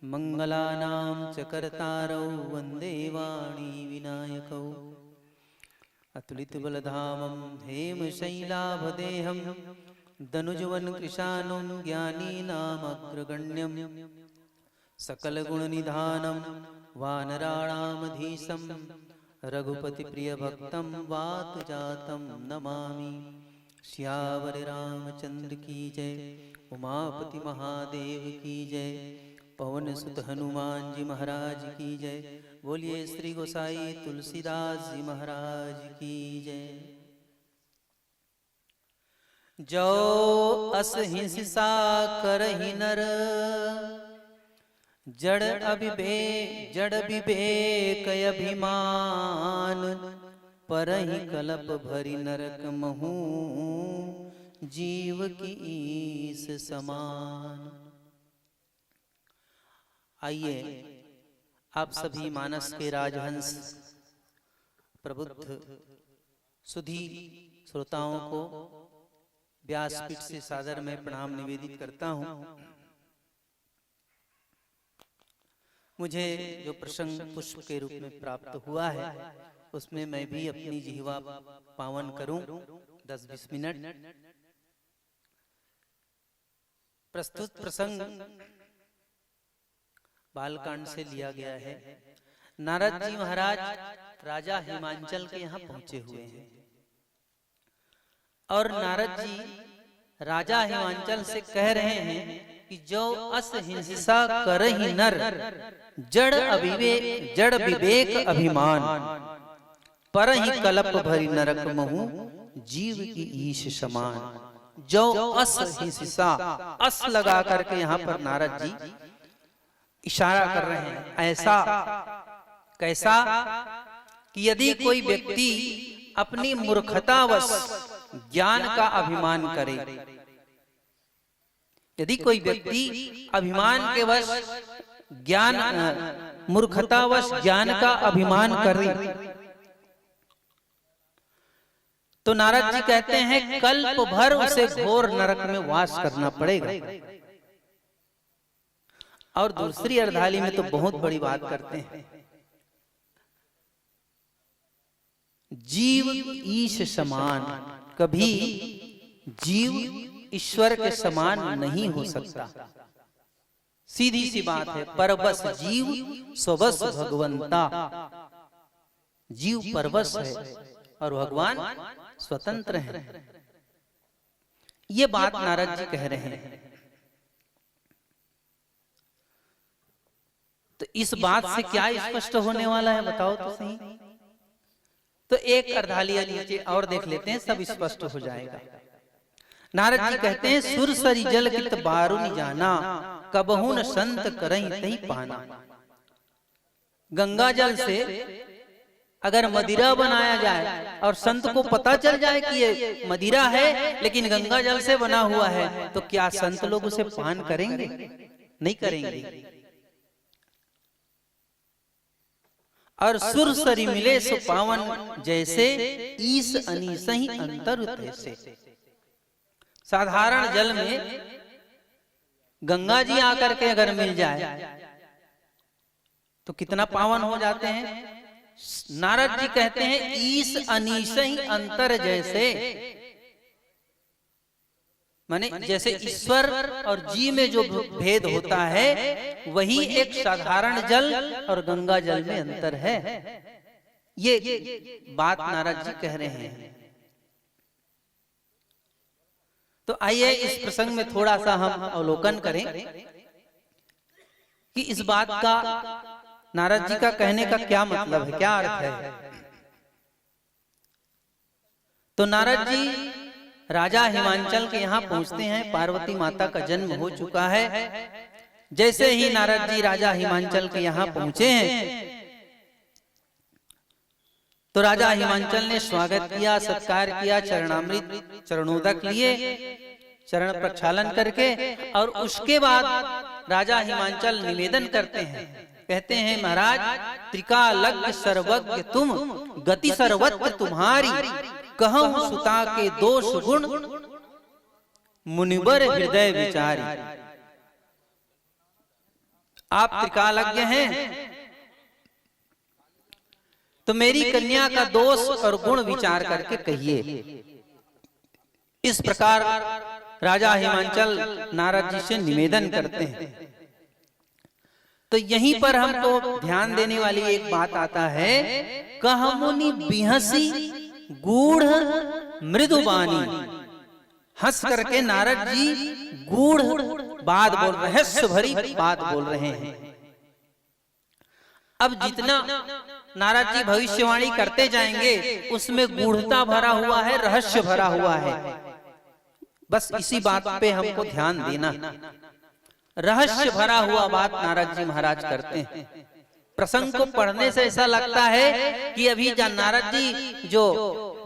मंगलानां च कर्तारौ वन्दे वाणी विनायकौ। अतुलितबलधामं हेमशैलाभदेहं दनुजवनकृशानुं ज्ञानीनामग्रगण्यं सकलगुणनिधानं वानराणामधीशं रघुपतिप्रियभक्तं वातजातं नमामि। श्यावर रामचंद्र की जय, उमापति महादेव की जय, पवन सुत हनुमान जी महाराज की जय। बोलिए श्री गोसाई तुलसीदास जी महाराज की जय। जो अस हिंसा करहि नर, जड़ विवेक अभिमान, परहि कलप भरी नरक महू, जीव की ईस समान। आइए आप सभी मानस के राजहंस प्रबुद्ध सुधी श्रोताओं को व्यासपीठ से सादर में प्रणाम निवेदित करता हूँ। मुझे जो प्रसंग पुष्प के रूप में प्राप्त हुआ है उसमें मैं भी अपनी जिह्वा पावन करूं 10-20 मिनट। प्रस्तुत प्रसंग बालकांड से लिया गया है। नारद जी महाराज राजा हिमांचल के यहाँ पहुंचे हुए हैं और नारद जी राजा हिमांचल से कह रहे हैं कि जो अस हिंसा करहि नर, जड़ विवेक अभिमान, परहि कलप भरी नरक महू, जीव की ईश समान। जो अस हिंसा, अस लगा करके यहाँ पर नारद जी इशारा कर रहे हैं। ऐसा कैसा कि यदि कोई व्यक्ति अपनी मूर्खतावश ज्ञान का अभिमान करे, यदि कोई व्यक्ति अभिमान के वश मूर्खतावश ज्ञान का अभिमान करे, तो नारद जी कहते हैं कल्प भर उसे घोर नरक में वास करना पड़ेगा। और दूसरी अर्धाली में तो बहुत बड़ी बात करते हैं, जीव ईश समान। कभी जीव ईश्वर के समान नहीं हो सकता। सीधी सी बात है, परवश जीव स्वबस भगवंता। जीव परवश है और भगवान स्वतंत्र है। ये बात नारद जी कह रहे हैं। तो इस बात से क्या स्पष्ट होने वाला है बताओ तो सही। तो एक अर्धालिया नीचे और देख लेते हैं, सब स्पष्ट हो जाएगा। नारद जी कहते हैं सुरसरी जल कित बारुनि जाना, कबहू न संत करहि तहि पाना। गंगा जल से अगर मदिरा बनाया जाए और संत को पता चल जाए कि ये मदिरा है लेकिन गंगा जल से बना हुआ है, तो क्या संत लोग उसे पान करेंगे? नहीं करेंगे। और सुरसरी मिले सो पावन, जैसे ईस अनीस ही अंतर तैसे। साधारण जल में गंगा जी आकर के अगर मिल जाए तो कितना पावन हो जाते हैं। नारद जी कहते हैं ईस अनीस ही अंतर जैसे, माने जैसे ईश्वर और जी में जो भेद होता है वही एक साधारण जल और गंगा जल में अंतर है। ये बात नारद जी कह रहे हैं। तो आइए इस प्रसंग में थोड़ा सा हम अवलोकन करें कि इस बात का नारद जी का कहने का क्या मतलब है, क्या अर्थ है। तो नारद जी राजा हिमांचल के यहाँ पहुंचते हैं। पार्वती माता का जन्म हो चुका है। जैसे ही नारद जी राजा हिमांचल के यहाँ पहुंचे हैं तो राजा हिमांचल ने स्वागत किया, सत्कार किया, चरणामृत चरणोदक लिए, चरण प्रक्षालन करके, और उसके बाद राजा हिमांचल निवेदन करते हैं। कहते हैं महाराज त्रिकालज्ञ सर्वज्ञ तुम, गति सर्वत्र तुम्हारी, कहूं सुता के दोष गुण, मुनिबर हृदय विचारी। आप त्रिकालज्ञ हैं, तो मेरी कन्या का दोष और गुण विचार करके कहिए। इस प्रकार राजा हिमांचल नारद जी से निवेदन करते हैं। तो यहीं पर हमको ध्यान देने वाली एक बात आता है, कहमुनि बिहसी गूढ़ मृदुबानी। हंस करके नारद जी गूढ़ बात बोल, रहस्य भरी बात बोल रहे हैं। अब जितना नारद जी भविष्यवाणी करते जाएंगे उसमें गूढ़ता भरा हुआ है, रहस्य भरा हुआ है। बस इसी बात पे हमको ध्यान देना। रहस्य भरा हुआ बात नारद जी महाराज करते हैं। प्रसंग को पढ़ने से ऐसा लगता है कि अभी नारद जी जो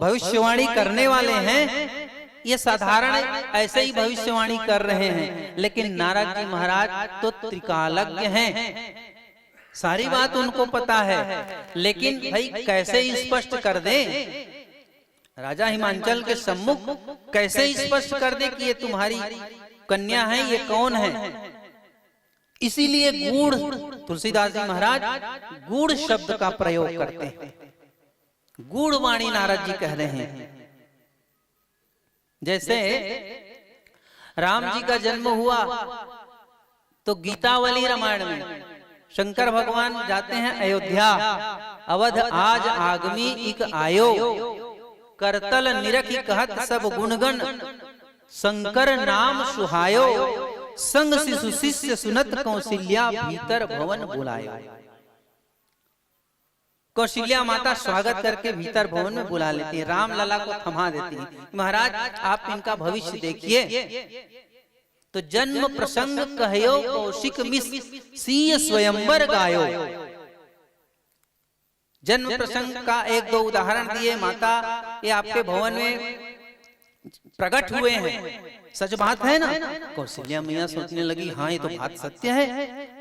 भविष्यवाणी करने वाले हैं ये साधारण ऐसे ही भविष्यवाणी कर रहे हैं, लेकिन नारद जी महाराज तो त्रिकालज्ञ हैं, सारी बात उनको पता है। लेकिन भाई कैसे स्पष्ट कर दें, राजा हिमांचल के सम्मुख कैसे स्पष्ट कर दे कि ये तुम्हारी कन्या है, ये कौन है। इसीलिए गूढ़, तुलसीदास जी महाराज गूढ़ शब्द का प्रयोग करते हैं। गूढ़ वाणी नारद जी कह रहे हैं। जैसे राम जी का जन्म हुआ तो गीतावली रामायण में शंकर भगवान जाते हैं अयोध्या। अवध आज आगमी इक आयो, करतल निरखि कहत सब गुणगण, शंकर नाम सुहायो, संग शिशु शिष्य सुनत कौशल्या भीतर भवन बुलायो। कौशल्या माता स्वागत करके भीतर भवन में बुला लेती है, राम लला को थमा देती है। महाराज आप इनका भविष्य देखिए। तो जन्म प्रसंग कहयो कौशिक मिस सीय स्वयंवर गायो। जन्म प्रसंग का एक दो उदाहरण दिए। माता ये आपके भवन में प्रकट हुए हैं, सच बात है ना। कौशल्या मैया सोचने लगी हाँ ये तो बात सत्य है,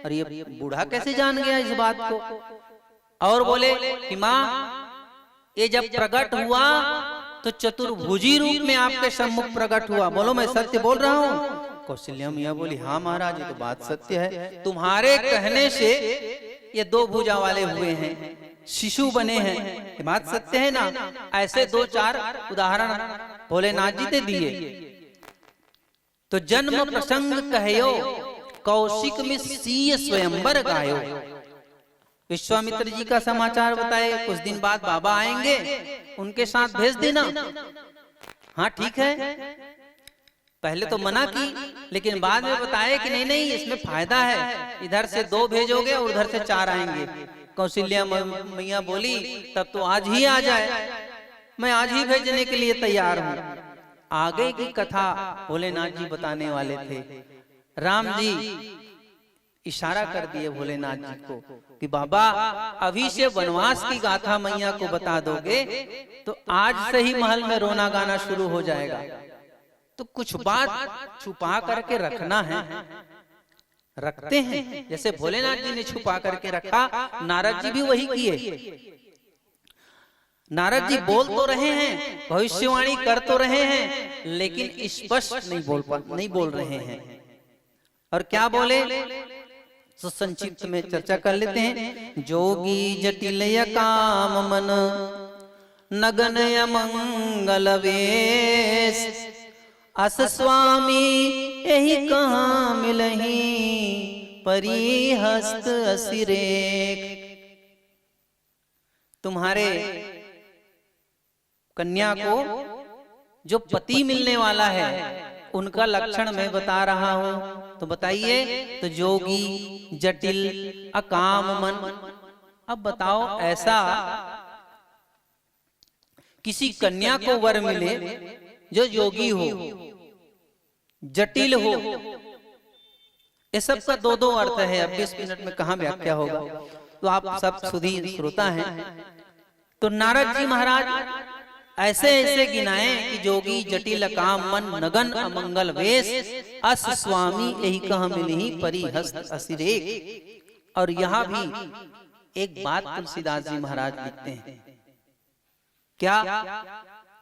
और ये बूढ़ा कैसे जान गया इस बात को। और बोले कि माँ ये जब प्रकट हुआ तो चतुर्भुजी रूप में आपके सम्मुख प्रकट हुआ, बोलो मैं सत्य बोल रहा हूँ। कौशल्या मैया बोली हाँ महाराज ये तो बात सत्य है, तुम्हारे कहने से ये दो भुजा वाले हुए हैं, शिशु बने हैं, ये बात सत्य है ना। ऐसे दो चार उदाहरण भोलेनाथ जी ने दिए। तो जन्म प्रसंग कहयो कौशिक में सीय स्वयंवर गायो। विश्वामित्र जी का समाचार बताए, कुछ दिन बाद बाबा आएंगे, उनके साथ भेज देना। हाँ ठीक है, पहले तो मना की, लेकिन बाद में बताए कि नहीं नहीं इसमें फायदा है, इधर से दो भेजोगे और उधर से चार आएंगे। कौशल्या मैया बोली तब तो आज ही आ जाए, मैं आज ही भेजने के लिए तैयार हूँ। आगे की कथा भोलेनाथ जी बताने वाले थे। राम जी इशारा कर दिए भोलेनाथ जी को कि बाबा अभी से वनवास की गाथा मैया को बता दोगे तो आज से ही महल में रोना गाना शुरू हो जाएगा। तो कुछ बात छुपा करके रखना है, रखते हैं। जैसे भोलेनाथ जी ने छुपा करके रखा, नारद जी भी वही किए। नारद जी बोल तो रहे हैं, भविष्यवाणी कर तो रहे हैं, लेकिन स्पष्ट नहीं बोल रहे हैं। और क्या बोले तो संक्षिप्त में चर्चा कर लेते हैं। जोगी जटिल काम मन नगन मंगल वेश, अस स्वामी यही कहाँ मिलही परिहस्त असिरेक। तुम्हारे कन्या को जो पति मिलने वाला है उनका लक्षण मैं बता रहा हूं, तो बताइए। तो जोगी जटिल अकाम मन। अब बताओ ऐसा किसी कन्या को वर मिले जो योगी हो, जटिल हो, ये सब का दो दो अर्थ है। अब 20 मिनट में कहां व्याख्या होगा, तो आप सब सुधी श्रोता हैं। तो नारद जी महाराज ऐसे ऐसे गिनाए कि जोगी जटिल काम मन नगन अमंगल वेश, अस स्वामी यही कह मिलही परिहस्त असिरेक। और यहाँ भी एक बात तुलसीदास जी महाराज लिखते हैं, क्या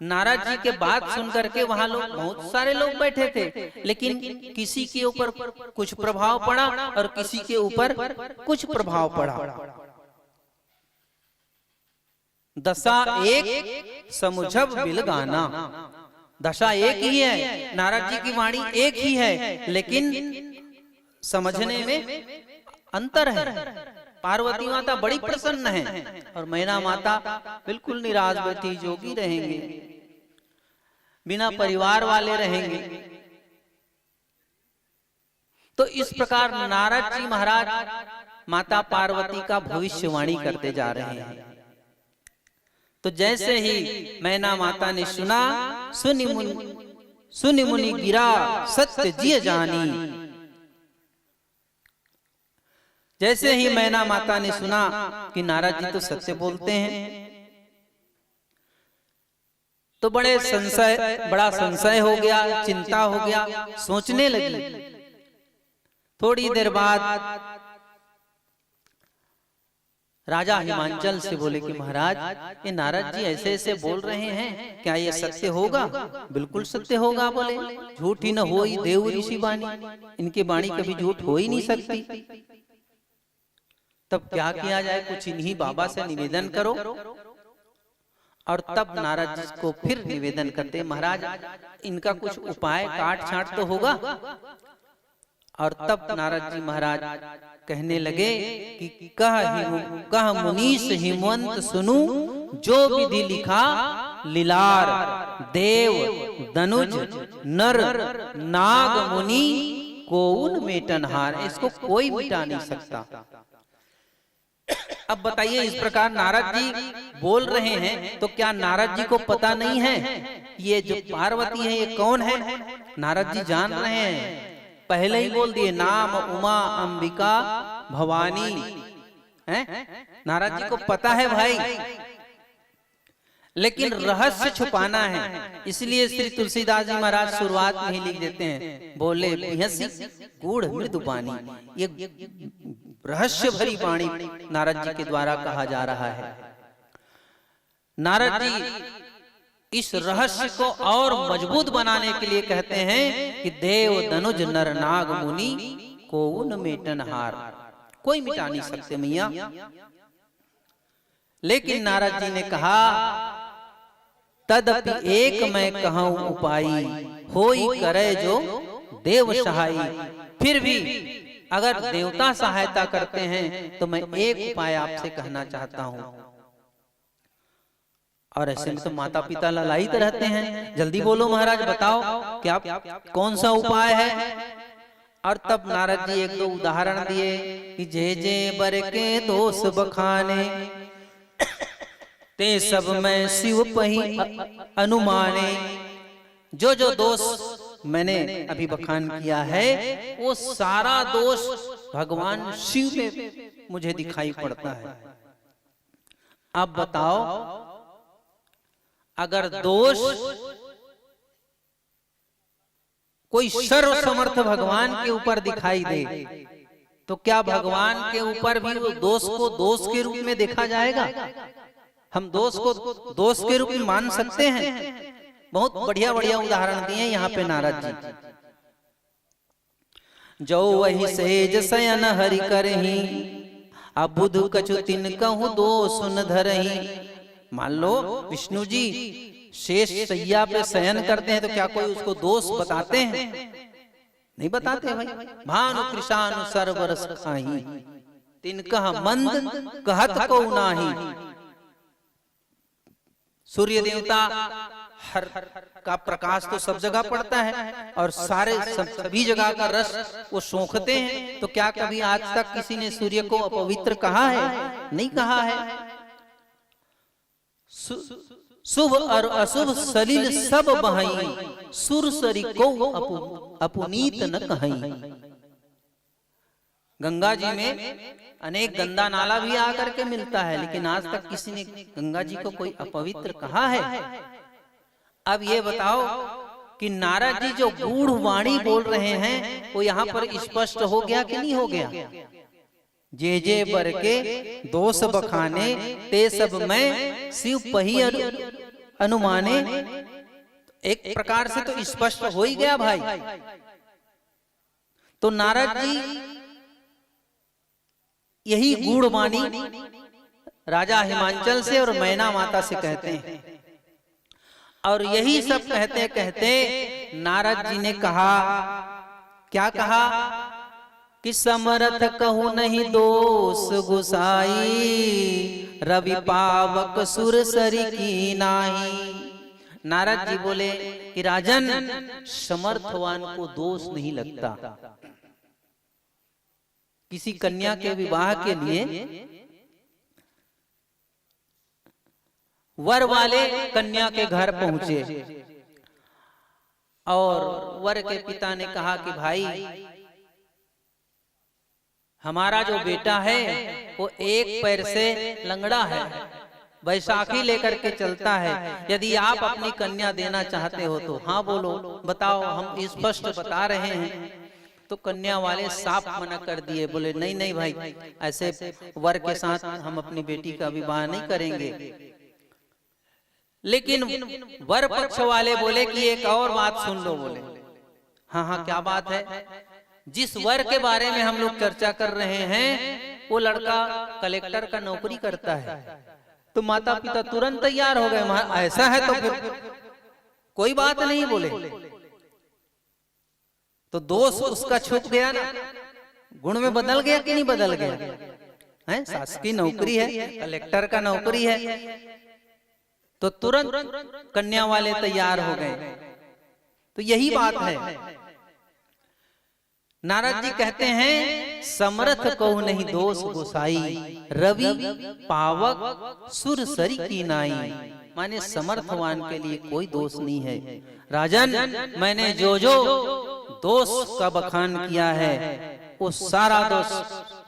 नारद जी के बात सुन करके वहां लोग बहुत सारे लोग बैठे थे, लेकिन किसी के ऊपर कुछ प्रभाव पड़ा और किसी के ऊपर कुछ प्रभाव पड़ा। दशा एक समुझब बिलगाना, दशा एक ही है, नारद जी की वाणी एक ही है, लेकिन समझने में अंतर है। पार्वती माता बड़ी प्रसन्न है और मैना माता बिल्कुल निराश बैठी, जोगी रहेंगे, बिना परिवार वाले रहेंगे। तो इस प्रकार नारद जी महाराज माता पार्वती का भविष्यवाणी करते जा रहे हैं। तो जैसे ही मैना माता ने सुना, सुनि मुनि गिरा सत्य जिय जानी, जैसे ही मैना माता ने सुना कि नारद जी तो सत्य बोलते हैं, तो बड़ा संशय हो गया, चिंता हो गया, सोचने लगी। थोड़ी देर बाद राजा हिमांचल से बोले कि महाराज, ये नारद जी ऐसे ऐसे बोल रहे हैं, क्या ये सत्य होगा? बिल्कुल सत्य होगा बोले, झूठ ही न होई देव ऋषि वाणी, इनकी वाणी कभी झूठ हो ही नहीं सकती। तब क्या किया जाए, कुछ इन्हीं बाबा से निवेदन करो। और तब नारद जी को फिर निवेदन करते, महाराज इनका कुछ उपाय काट छांट तो होगा। और तब नारद जी महाराज कहने लगे कि कह मुनीष हिमवंत सुनु, जो विधि लिखा लीलार, देव दनुज नर नाग मुनि कोउन मेटनहार, इसको कोई मिटा नहीं सकता। अब बताइए, इस प्रकार नारद जी बोल रहे हैं, तो क्या नारद जी को पता नहीं है ये जो पार्वती है ये कौन है? नारद जी जान रहे हैं, पहले ही बोल दिए, नाम उमा अंबिका भवानी है। नारद जी को पता है भाई, लेकिन रहस्य छुपाना है, इसलिए श्री तुलसीदास जी महाराज शुरुआत में ही लिख देते हैं, बोले गूढ़ मृदुबानी, ये रहस्य भरी वाणी नारद जी के द्वारा कहा जा रहा है। नारद जी इस रहस्य को और मजबूत बनाने के लिए कहते हैं कि देव दनुज नर नाग मुनि कोउन मेटनहार, कोई मिटा नहीं सकते मैया। लेकिन नारद जी ने कहा, तदपि एक मैं कहूं उपाई, होई करे जो देव सहाई। फिर भी अगर देवता सहायता करते हैं तो मैं एक उपाय आपसे कहना चाहता हूं। और ऐसे में तो माता पिता ललायित रहते हैं, जल्दी बोलो महाराज, बताओ क्या कौन सा उपाय है? और तब नारद जी एक दो उदाहरण दिए कि जे जे बर के दोष बखाने, ते सब मैं शिव पही अनुमाने। जो जो दोष मैंने अभी बखान किया है, वो सारा दोष भगवान शिव में मुझे दिखाई पड़ता है। अब बताओ, अगर दोष कोई सर्व समर्थ भगवान के ऊपर दिखाई दे, तो क्या भगवान के ऊपर भी वो दोष को दोष के रूप में देखा जाएगा? हम दोष को दोष के रूप में मान सकते हैं? बहुत बढ़िया बढ़िया उदाहरण दिए यहाँ पे नारद जी। जो वही सेज सयन हरि करही, अब बुध कछु तिन कहूं दोष न धरही। मान लो विष्णु जी शेष सैया पे शयन करते हैं, तो क्या कोई उसको दोष बताते हैं? नहीं बताते भाई। भानु कृषानु सरबरस खाही, तिन कह मंद कहत को नाही। सूर्य देवता हर का प्रकाश तो सब जगह पड़ता है और सभी जगह का रस वो सोखते हैं, तो क्या कभी आज तक किसी ने सूर्य को अपवित्र कहा है? नहीं कहा है। शुभ और अशुभ सलिल सब बहाई, सुरसरी को अपुनीत न कहीं। गंगा जी में अनेक गंदा नाला भी आकर के मिलता है, लेकिन आज तक किसी ने गंगा जी को कोई अपवित्र कहा है? अब ये बताओ कि नारद जी जो गूढ़ वाणी बोल रहे हैं, वो यहाँ पर स्पष्ट हो गया कि नहीं हो गया? जे जे बर के दोष बखाने, ते सब मैं शिव पही अनुमाने, एक प्रकार से तो स्पष्ट हो ही गया भाई। तो नारद जी यही गूढ़वाणी राजा हिमांचल से और मैना माता से कहते हैं, और यही सब कहते कहते नारद जी ने कहा, क्या कहा कि समरथ कहूँ नहीं दोष गुसाई, रवि पावक सुर सरी की नाही। नारद जी बोले कि राजन, समर्थवान को दोष नहीं लगता। किसी कन्या के विवाह के लिए वर वाले कन्या के घर पहुंचे और वर के पिता ने कहा कि भाई, हमारा जो बेटा है वो एक पैर से लंगड़ा है, बैसाखी लेकर के चलता है। यदि आप अपनी कन्या देना चाहते हो तो हाँ बोलो, बताओ, हम स्पष्ट बता रहे हैं। तो कन्या वाले साफ मना कर दिए, बोले नहीं नहीं भाई, ऐसे वर के साथ हम अपनी बेटी का विवाह नहीं करेंगे। लेकिन वर पक्ष वाले बोले कि एक और बात सुन लो। बोले हाँ हाँ, क्या बात है? जिस वर के बारे में हम लोग चर्चा कर रहे हैं वो लड़का कलेक्टर का नौकरी करता है। तो माता पिता तुरंत तैयार हो गए, ऐसा है तो फिर कोई बात नहीं। बोले तो दोष उसका छुप गया ना, गुण में बदल गया कि नहीं बदल गया? है, शासकीय नौकरी है, कलेक्टर का नौकरी है। तो तुरंत कन्या वाले तैयार हो गए। तो यही बात है। नारद जी कहते हैं, समर्थ कहूँ नहीं दोष गोसाई, रवि पावक सुर सरी की नाई। माने समर्थवान के लिए कोई दोष नहीं है। राजन, मैंने जो जो दोष का बखान किया है वो सारा दोष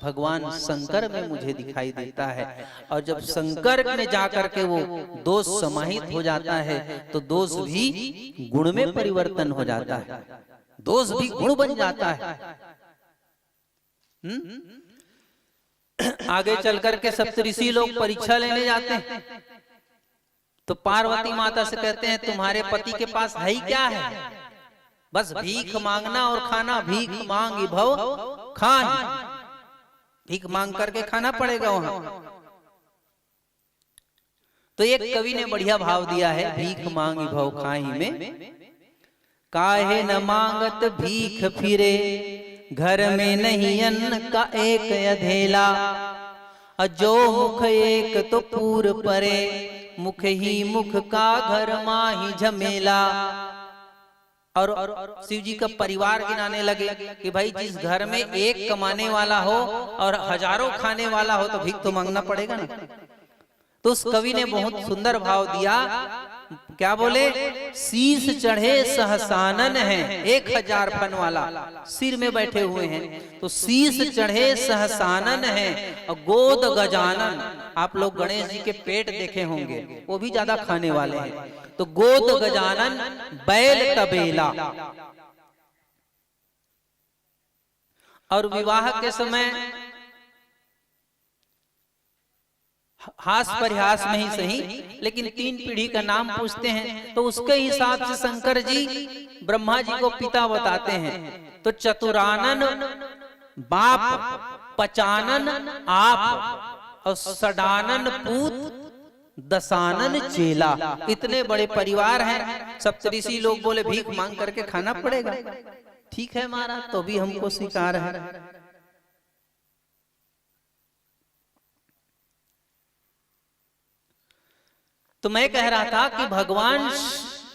भगवान शंकर में मुझे दिखाई देता है। और जब शंकर में जाकर के वो दोष समाहित हो जाता है तो दोष भी गुण में परिवर्तन हो जाता है, दोष भी गुण बन जाता है। आगे चलकर के सप्तऋषि लोग परीक्षा लेने जाते हैं तो पार्वती माता से कहते हैं, तुम्हारे पति के पास है ही क्या है? बस भीख मांगना और खाना, भीख मांग भव खाहि, भीख मांग करके खाना पड़ेगा वहां। तो एक कवि ने बढ़िया भाव दिया है भीख मांग भव खाहि में, काहे न मांगत भीख फिरे, घर में नहीं अन्न का एक अधेला, जो मुख एक तो पूर परे, मुख ही मुख का घर माही झमेला। और शिव जी का परिवार गिनाने लगे कि भाई जिस घर में एक कमाने वाला हो और हजारों खाने वाला हो तो भीख तो मांगना पड़ेगा ना। तो उस कवि ने बहुत सुंदर भाव दिया, क्या बोले? शीश चढ़े सहसानन है, 1000 फन वाला सिर में बैठे हुए हैं। तो शीश चढ़े सहसानन है और गोद गजानन, आप लोग गणेश जी के पेट देखे होंगे, वो भी ज्यादा खाने वाले हैं। तो गोद गजानन बैल तबेला। और विवाह के समय हास परिहास में ही सही, लेकिन 3 पीढ़ी का नाम पूछते हैं तो उसके हिसाब से शंकर जी ब्रह्मा जी को पिता बताते हैं। तो चतुरानन बाप, पचानन आप, और सडानन पूत, दसानन चेला। इतने बड़े परिवार हैं। सप्तऋषि लोग बोले भीख मांग करके खाना पड़ेगा। ठीक है महाराज, तो भी हमको स्वीकार है। तो मैं कह रहा था कि भगवान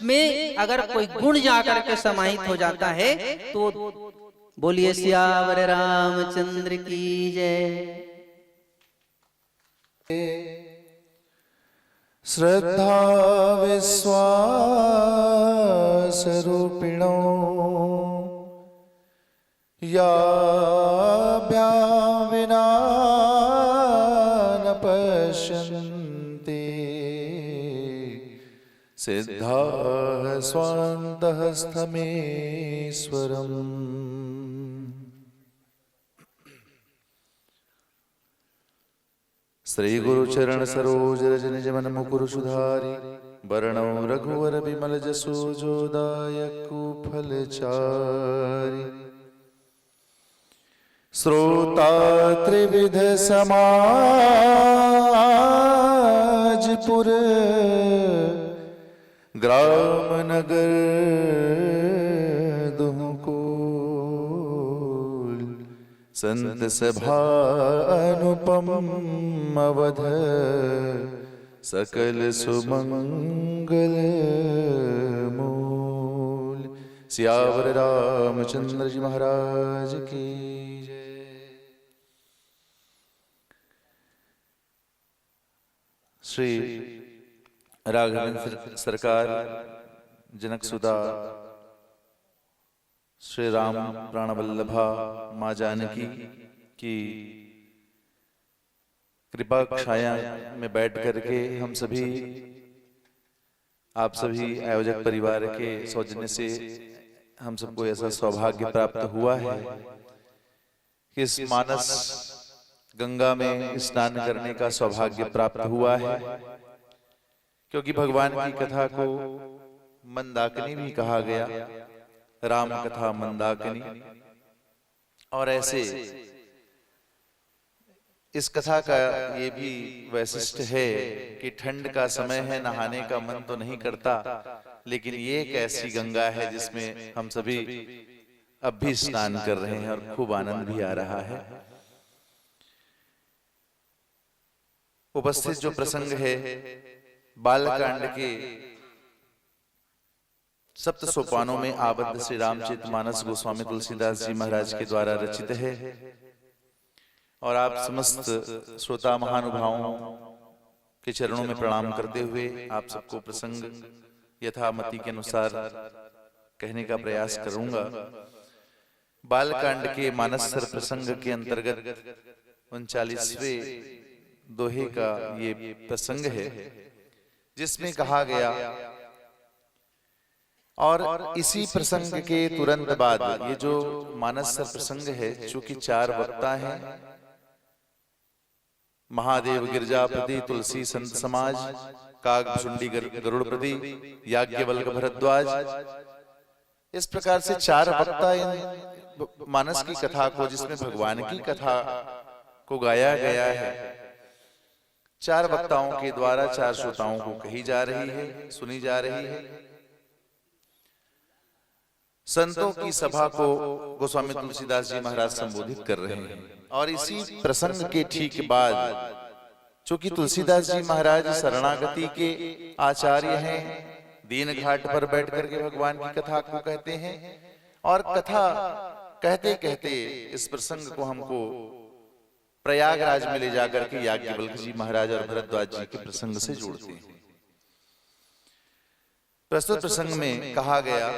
में अगर कोई गुण जाकर के समाहित हो जाता है तो बोलिए सियावर रामचंद्र की जय। श्रद्धा विश्वास रूपिणो या विना न पश्यन्ति, सिद्धा स्वान्तस्थमेश्वरम्। श्री गुरु चरण सरोज रज निज मन मुकुर सुधारी, वर्णौ रघुवर विमल जसो जोदायक फलचारि श्रोता त्रिविध समाजपुर ग्राम नगर दुहुकोल संत सभा अनुपम अवध सकल सुमंगल मूल। सियावर रामचंद्र जी महाराज की जय। श्री राघवेंद्र सरकार जनक सुधा श्री राम प्राणवल्लभा माँ जानकी की कृपा छाया में बैठ करके हम सभी आप सभी आयोजक परिवार के सौजन्य से हम सबको ऐसा सौभाग्य प्राप्त हुआ है कि इस मानस गंगा में स्नान करने का सौभाग्य प्राप्त हुआ है, क्योंकि भगवान की कथा को मंदाकिनी भी कहा गया, राम कथा मंदाकिनी। और ऐसे इस कथा का ये भी वैशिष्ट है कि ठंड का समय है, नहाने का मन तो नहीं करता, लेकिन ये एक ऐसी गंगा है जिसमें हम सभी अब भी स्नान कर रहे हैं और खूब आनंद भी आ रहा है। उपस्थित जो प्रसंग है बालकांड के सप्त सोपानों में आबद्ध श्री रामचरितमानस गोस्वामी तुलसीदास जी महाराज के द्वारा रचित है, और आप समस्त श्रोता महानुभावों के चरणों में प्रणाम करते हुए आप सबको प्रसंग यथामति के अनुसार कहने का प्रयास करूंगा। बालकांड के मानसर प्रसंग के अंतर्गत 39वें दोहे का ये प्रसंग है, जिसमें कहा गया, और इसी प्रसंग के तुरंत बाद ये जो मानसर प्रसंग है, चूंकि 4 वक्ता हैं, महादेव गिरजापति, तुलसी संत समाज, कागभुषुंडी गरुड़पति, याज्ञवल्क्य भरद्वाज, इस प्रकार से 4 वक्ता इन मानस की कथा को, जिसमें भगवान की कथा को गाया गया है, 4 वक्ताओं के द्वारा 4 श्रोताओं को कही जा रही है, सुनी जा रही है। संतों की सभा को गोस्वामी तुलसीदास जी महाराज संबोधित कर रहे हैं, और इसी प्रसंग के ठीक बाद, चूंकि तुलसीदास जी महाराज शरणागति के आचार्य हैं, दीन घाट पर बैठ करके भगवान की कथा को कहते हैं, और कथा कहते कहते इस प्रसंग को हमको प्रयागराज में ले जाकर के याज्ञवल्क्य जी महाराज और भरद्वाज जी के प्रसंग से जोड़ते हैं। प्रस्तुत प्रसंग में कहा गया,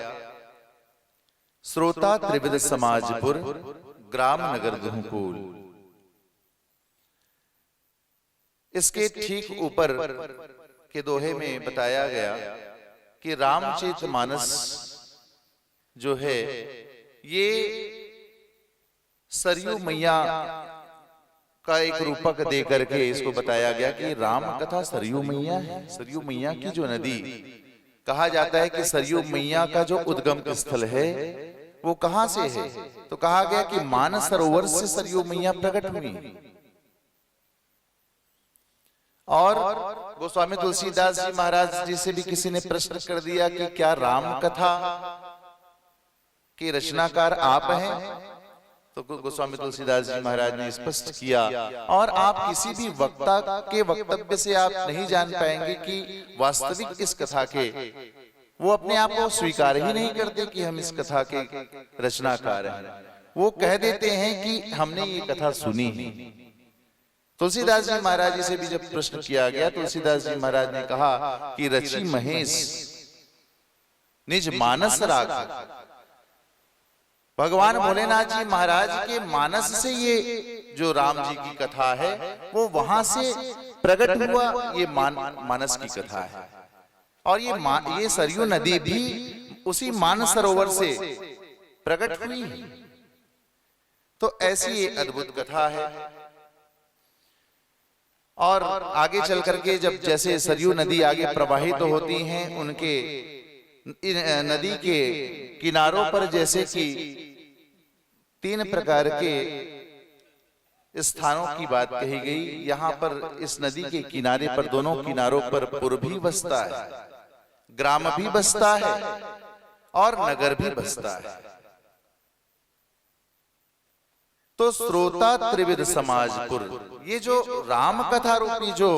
श्रोता त्रिविध समाजपुर ग्राम नगर दुहुकोल। इसके ठीक ऊपर के दोहे में बताया गया कि रामचरितमानस जो है ये सरयू मैया का एक रूपक दे करके इसको बताया गया कि राम कथा सरयू मैया है। सरयू मैया की जो नदी, कहा जाता है कि सरयू मैया का जो उद्गम स्थल है वो कहां से है, तो कहा गया कि मानस सरोवर से सरयू मैया प्रकट हुई। और गोस्वामी तुलसीदास जी महाराज जी से भी किसी ने प्रश्न कर दिया कि क्या राम कथा के रचनाकार आप हैं, तो गोस्वामी तुलसीदास जी महाराज ने स्पष्ट किया, और आप किसी भी वक्ता के वक्तव्य से आप नहीं जान पाएंगे कि वास्तविक इस कथा के, वो अपने आप को स्वीकार ही नहीं करते कि हम इस कथा के रचनाकार हैं। वो कह देते हैं कि हमने ये कथा सुनी है। तुलसीदास जी महाराज जी से भी जब प्रश्न किया गया, तुलसीदास जी महाराज ने कहा कि रची महेश निज मानस राग, भगवान भोलेनाथ जी महाराज के मानस से ये जो राम जी की कथा है वो वहां से प्रकट हुआ, ये मानस की कथा है। और ये सरयू नदी भी उसी मानस सरोवर से प्रकट हुई। तो ऐसी ये अद्भुत कथा है। और आगे चल करके जब जैसे सरयू नदी आगे प्रवाहित तो होती हैं, उनके नदी के किनारों पर जैसे कि 3 प्रकार के स्थानों की बात कही गई। यहाँ पर इस नदी के किनारे पर, दोनों किनारों पर पुर भी बसता है, ग्राम भी बसता है और नगर भी बसता है। तो श्रोता त्रिविध समाजपुर, ये जो राम कथा रूपी जो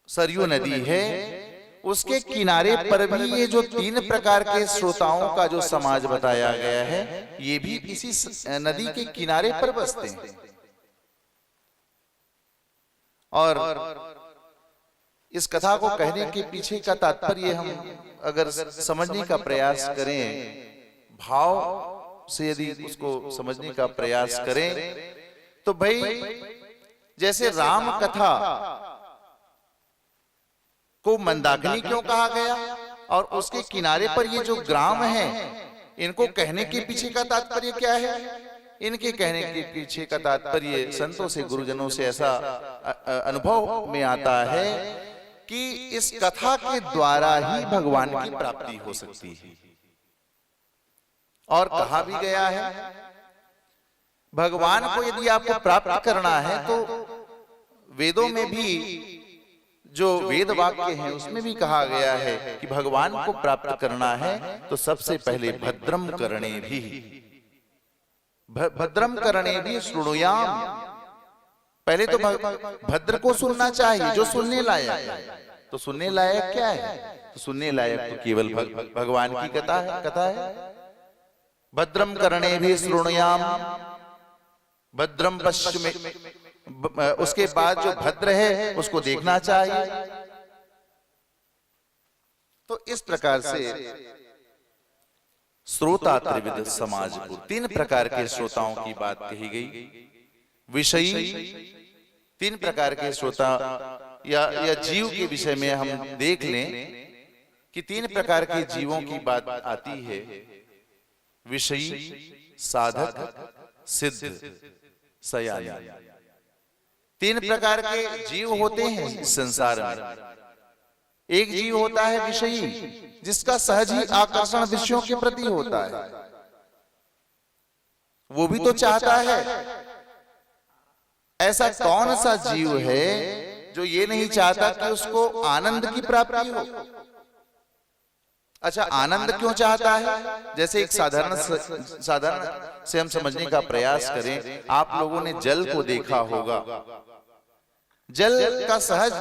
सरयू नदी है, उसके किनारे पर भी ये जो 3 प्रकार के श्रोताओं का जो समाज बताया गया है, ये भी इसी नदी के किनारे पर बसते हैं। और इस कथा को कहने के पीछे का तात्पर्य हम अगर समझने का प्रयास करें, भाव से यदि उसको समझने का प्रयास करें, तो भाई जैसे राम कथा को मंदाकिनी क्यों कहा गया, और उसके किनारे पर ये जो ग्राम है, इनको कहने के पीछे का तात्पर्य क्या है? इनके कहने के पीछे का तात्पर्य संतों से, गुरुजनों से ऐसा अनुभव में आता है कि इस कथा के द्वारा ही भगवान की प्राप्ति हो सकती है। और कहा भी गया है, भगवान को यदि आपको प्राप्त करना है तो वेदों में भी जो वेद वाक्य हैं उसमें भी कहा गया है कि भगवान को प्राप्त करना है तो सबसे पहले भद्रम करणे भी, भद्रम करणे भी शृणुयाम, पहले तो भद्र को सुनना चाहिए, जो सुनने लायक है। तो सुनने लायक क्या है? तो सुनने लायक तो केवल भगवान की कथा है। भद्रम करणे भी शृणुयाम, भद्रम पश्चिमे, उसके बाद जो भद्र है उसको देखना चाहिए। तो इस प्रकार से श्रोता त्रिविध समाजपुर, 3 प्रकार के श्रोताओं की बात कही गई। विषयी 3 प्रकार के श्रोता या जीव के विषय में हम देख लें कि 3 प्रकार के जीवों की बात आती है। विषयी, साधक, सिद्ध, सयानी, 3 प्रकार के जीव होते हैं इस संसार में। एक जीव होता है विषयी, जिसका सहज ही आकर्षण विषयों के प्रति होता है। वो भी तो चाहता है। ऐसा कौन सा जीव है जो ये नहीं चाहता कि उसको आनंद की प्राप्ति हो? अच्छा, आनंद क्यों चाहता है? जैसे एक साधारण से हम समझने का प्रयास करें। आप लोगों ने जल को देखा होगा। जल का सहज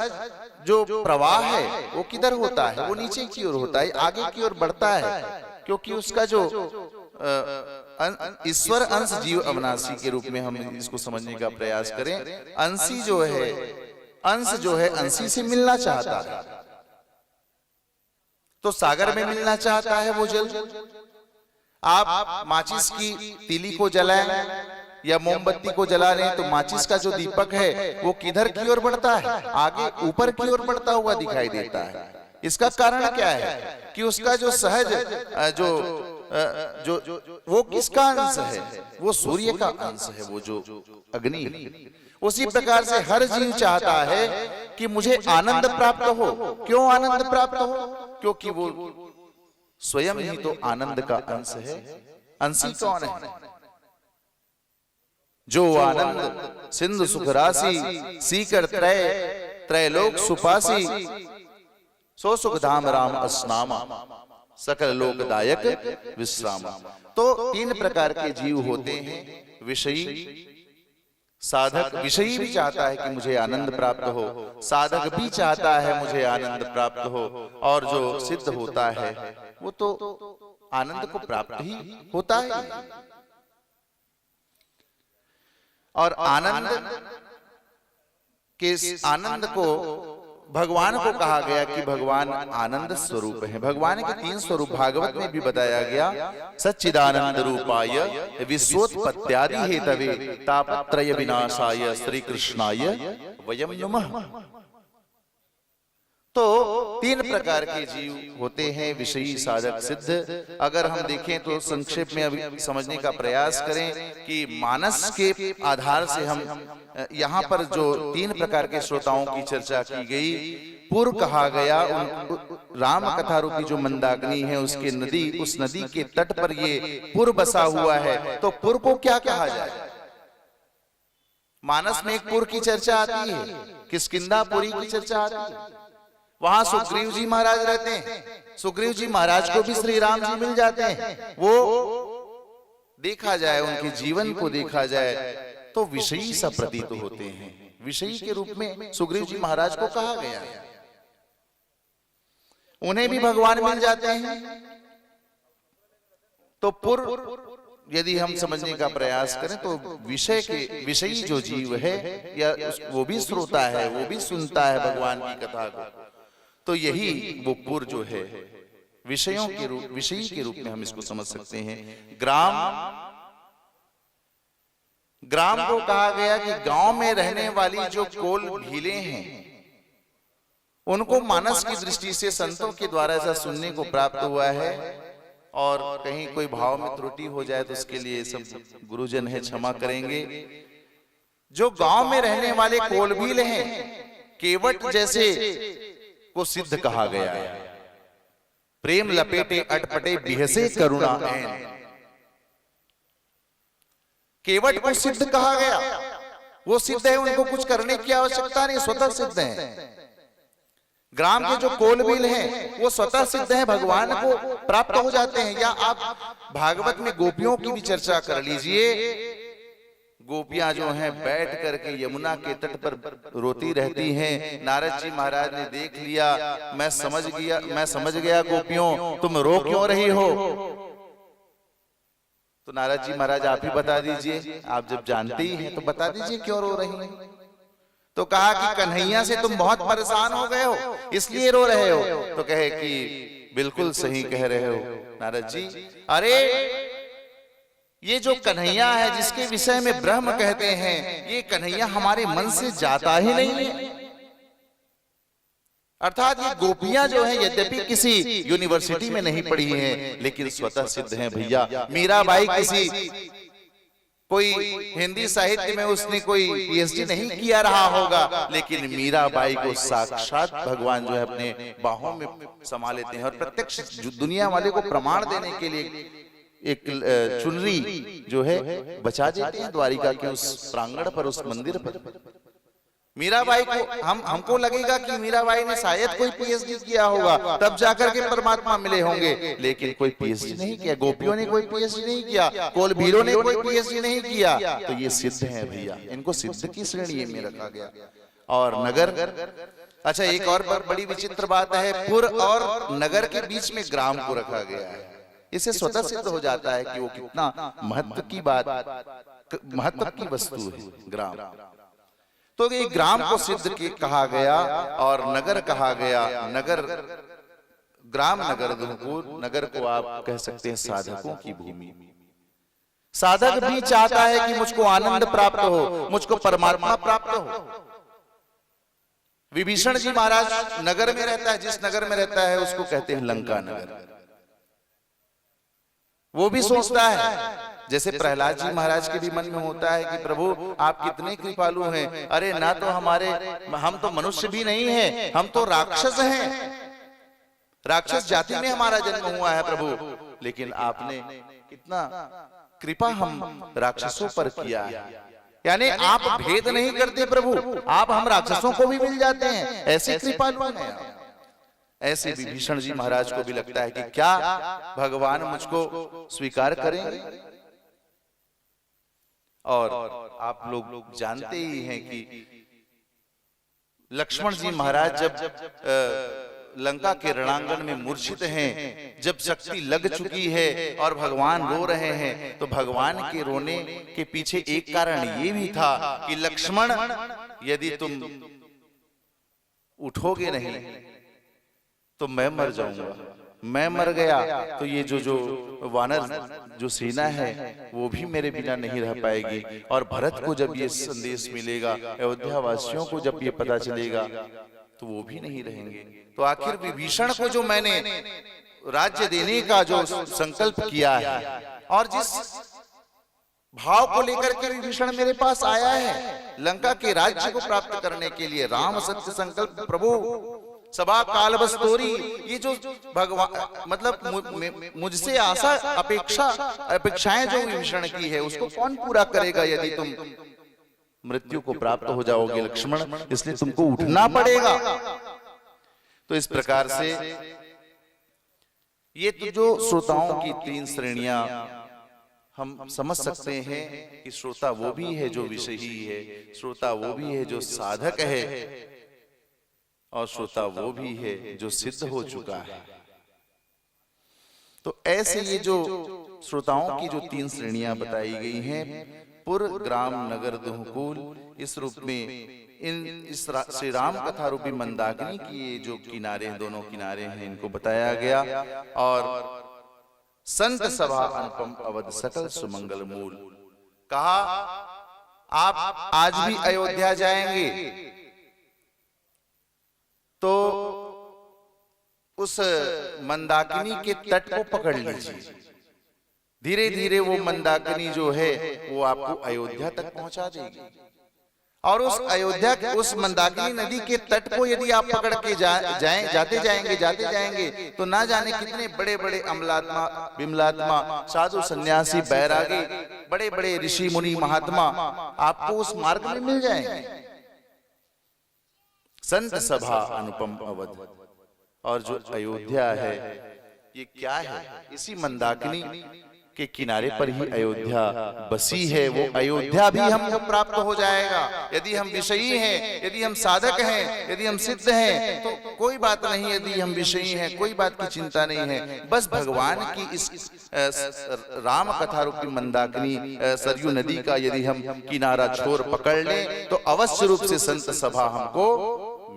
जो प्रवाह है वो किधर होता है? वो नीचे की ओर होता है, आगे की ओर बढ़ता है, क्योंकि उसका जो ईश्वर अंश जीव अविनाशी के रूप में हम इसको समझने का प्रयास करें। अंशी जो है, अंश जो है अंशी से मिलना चाहता है, तो सागर में मिलना चाहता है वो जल। आप माचिस की तीली को जलाएं या मोमबत्ती को जला रहे हैं तो माचिस का जो दीपक है वो किधर की ओर बढ़ता है? आगे ऊपर की ओर बढ़ता हुआ दिखाई देता है। इसका कारण क्या है? कि उसका जो सहज जो वो किसका अंश है? वो सूर्य का अंश है, वो जो अग्नि है। उसी प्रकार से हर जीव चाहता है कि मुझे आनंद प्राप्त हो। क्यों आनंद प्राप्त हो? क्योंकि वो स्वयं ही तो आनंद का अंश है। अंशी कौन है? जो आनंद सिंधु सुख राशि, सीकर त्रैलोक सुपासी, सो सुख धाम राम अस्नामा, सकल लोकदायक विश्राम। तो 3 प्रकार के जीव होते हैं। विषयी, साधक। विषयी भी चाहता है कि मुझे आनंद प्राप्त हो, साधक भी चाहता है मुझे आनंद प्राप्त हो, और जो सिद्ध होता है वो तो आनंद को प्राप्त ही होता है। और आनंद को भगवान को कहा गया कि भगवान आनंद स्वरूप है। भगवान के 3 स्वरूप भागवत में भी बताया गया। सच्चिदानंद रूपाय विश्वोत्पत्त्यादि हेतवे तापत्रय विनाशाय श्री कृष्णाय वयम नमः। तो तीन प्रकार के जीव होते हैं, विषयी, साधक, सिद्ध। अगर हम देखें तो संक्षेप में अभी समझने का प्रयास करें कि मानस के आधार से हम यहाँ पर जो तीन प्रकार के श्रोताओं की चर्चा की गई, पुर कहा गया, राम कथा रूपी जो मंदाकिनी है उसके नदी, उस नदी के तट पर ये पुर बसा हुआ है। तो पुर को क्या कहा जाए? मानस में एक पुर की चर्चा आती है, किष्किंधापुरी की चर्चा आती है, वहां सुग्रीव जी महाराज रहते हैं। सुग्रीव जी महाराज को भी श्री राम जी मिल जाते हैं। वो देखा जाए, उनके जीवन को देखा जाए तो विषयी सा प्रतीत होते हैं। विषयी के रूप में सुग्रीव जी महाराज को कहा गया है। उन्हें भी भगवान मिल जाते हैं। तो पुर यदि हम समझने का प्रयास करें तो विषय के विषयी जो जीव है या वो भी श्रोता है, वो भी सुनता है भगवान की कथा को, तो यही वो पुर जो है विषयों के रूप, विषयी के रूप में हम इसको समझ सकते हैं। ग्राम को कहा गया कि गांव में रहने वाली जो कोल भीले हैं उनको मानस की दृष्टि से संतों के द्वारा ऐसा सुनने को प्राप्त हुआ है। और कहीं कोई भाव में त्रुटि हो जाए तो उसके लिए सब गुरुजन है क्षमा करेंगे। जो गांव में रहने वाले कोलभील हैं, केवट जैसे को सिद्ध कहा गया है। प्रेम लपेटे अटपटे बिहसे करुणा ऐन, केवट को सिद्ध कहा गया। वो सिद्ध है, उनको कुछ करने की आवश्यकता नहीं, स्वतः सिद्ध है। ग्राम के जो कोलबील हैं वो स्वतः सिद्ध हैं, भगवान को प्राप्त हो जाते हैं। या आप भागवत में गोपियों की भी चर्चा कर लीजिए। गोपियां जो हैं बैठ करके यमुना के तट पर रोती रहती हैं। नारद जी महाराज ने देख लिया, मैं समझ गया गोपियों तुम रो क्यों रही हो। तो नारद जी महाराज आप ही बता दीजिए, आप जब जानते ही हैं तो बता दीजिए क्यों रो रही हैं। तो कहा कि कन्हैया से तुम बहुत परेशान हो गए हो इसलिए रो रहे हो। तो कहे कि बिल्कुल सही कह रहे हो नारद जी। अरे ये जो कन्हैया है जिसके विषय में ब्रह्म कहते हैं, ये कन्हैया हमारे मन से जाता ही नहीं है। अर्थात ये गोपियां जो है यद्यपि किसी यूनिवर्सिटी में नहीं पढ़ी हैं लेकिन स्वतः सिद्ध हैं भैया। मीराबाई किसी कोई हिंदी साहित्य में उसने कोई पीएचडी नहीं किया रहा होगा, लेकिन मीराबाई को साक्षात भगवान जो है अपने बाहों में समा लेते हैं और प्रत्यक्ष दुनिया वाले को प्रमाण देने के लिए एक चुनरी जो है बचा देते हैं द्वारिका के उस प्रांगण पर, उस मंदिर पर। मीराबाई को हमको लगेगा कि मीराबाई ने शायद कोई पीएचडी किया होगा तब जाकर के परमात्मा मिले होंगे, लेकिन कोई पीएचडी नहीं किया। गोपियों ने कोई पीएचडी नहीं किया, कोलभीरों ने कोई पीएचडी नहीं किया। तो ये सिद्ध है भैया, इनको सिद्ध की श्रेणी में रखा गया। और नगर, अच्छा एक और बड़ी विचित्र बात है, पुर और नगर के बीच में ग्राम को रखा गया है। इससे स्वतः सिद्ध हो जाता है कि वो कितना महत्व की बात, महत्व की वस्तु है ग्राम। तो ये ग्राम को सिद्ध कहा गया और नगर कहा गया। नगर, ग्राम नगर को, नगर को आप कह सकते हैं साधकों की भूमि। साधक भी चाहता है कि मुझको आनंद प्राप्त हो, मुझको परमात्मा प्राप्त हो। विभीषण जी महाराज नगर में रहता है, जिस नगर में रहता है उसको कहते हैं लंका नगर। वो भी सोचता है, जैसे प्रहलाद जी महाराज के भी मन में होता है कि प्रभु आप कितने कृपालु हैं। अरे ना तो हम तो मनुष्य भी नहीं हैं, हम तो राक्षस हैं, राक्षस जाति में हमारा जन्म हुआ है प्रभु, लेकिन आपने कितना कृपा हम राक्षसों पर किया है। यानी आप भेद नहीं करते प्रभु, आप हम राक्षसों को भी मिल जाते हैं, ऐसे कृपालु हैं आप। ऐसे विभीषण जी महाराज को भी लगता है कि क्या भगवान मुझको स्वीकार करेंगे। और आप लोग जानते ही हैं कि लक्ष्मण जी महाराज जब लंका के रणांगण में मूर्छित हैं, जब शक्ति लग चुकी है और भगवान रो रहे हैं, तो भगवान के रोने के पीछे एक कारण ये भी था कि लक्ष्मण यदि तुम उठोगे नहीं तो मैं मर जाऊंगा, मैं मर गया तो ये जो वानर जो सेना है वो भी मेरे बिना नहीं रह पाएगी। और भरत को जब ये संदेश मिलेगा, अयोध्या वासियों को जब ये पता चलेगा तो वो भी नहीं रहेंगे। तो आखिर विभीषण को जो मैंने राज्य देने का जो संकल्प किया है और जिस भाव को लेकर के विभीषण मेरे पास आया है लंका के राज्य को प्राप्त करने के लिए, राम सत्य संकल्प प्रभु सभा काल बस तोरी, ये जो भगवान मतलब मुझसे आशा अपेक्षाएं जो विभीषण की है उसको कौन पूरा करेगा यदि तुम मृत्यु को प्राप्त हो जाओगे लक्ष्मण, इसलिए तुमको उठना पड़ेगा। तो इस प्रकार से ये तो जो श्रोताओं की 3 श्रेणियां हम समझ सकते हैं कि श्रोता वो भी है जो विषयी है, श्रोता वो भी है जो साधक है, और श्रोता वो भी है जो सिद्ध हो चुका है। तो ऐसे ये जो श्रोताओं की जो 3 श्रेणियां बताई गई हैं, पुर ग्राम नगर दुहकुल, इस रूप में इस श्री राम कथा रूपी मंदाकिनी की ये जो किनारे, दोनों किनारे हैं, इनको बताया गया। और संत सभा अनुपम अवध सकल सुमंगल मूल, कहा आप आज भी अयोध्या जाएंगे तो उस मंदाकिनी के तट को पकड़ लीजिए, धीरे धीरे वो मंदाकिनी जो है वो आपको अयोध्या तक पहुंचा देगी। और उस अयोध्या उस मंदाकिनी नदी के तट को यदि आप पकड़ के जाते जाएंगे तो ना जाने कितने बड़े बड़े अमलात्मा, विमलात्मा, साधु सन्यासी, बैरागी, बड़े बड़े ऋषि मुनि महात्मा आपको उस मार्ग में मिल जाएंगे। संत सभा अनुपम अवध, और जो अयोध्या है ये क्या है? इसी मंदाकिनी के किनारे पर ही अयोध्या बसी है। वो अयोध्या भी हमको प्राप्त हो जाएगा यदि हम विषयी हैं, यदि हम साधक हैं, यदि हम सिद्ध हैं तो कोई बात नहीं। यदि हम विषयी हैं कोई बात की चिंता नहीं है, बस भगवान की इस राम कथा रूपी मंदाकिनी सरयू नदी का यदि हम किनारा छोर पकड़ लें तो अवश्य रूप से संत सभा हमको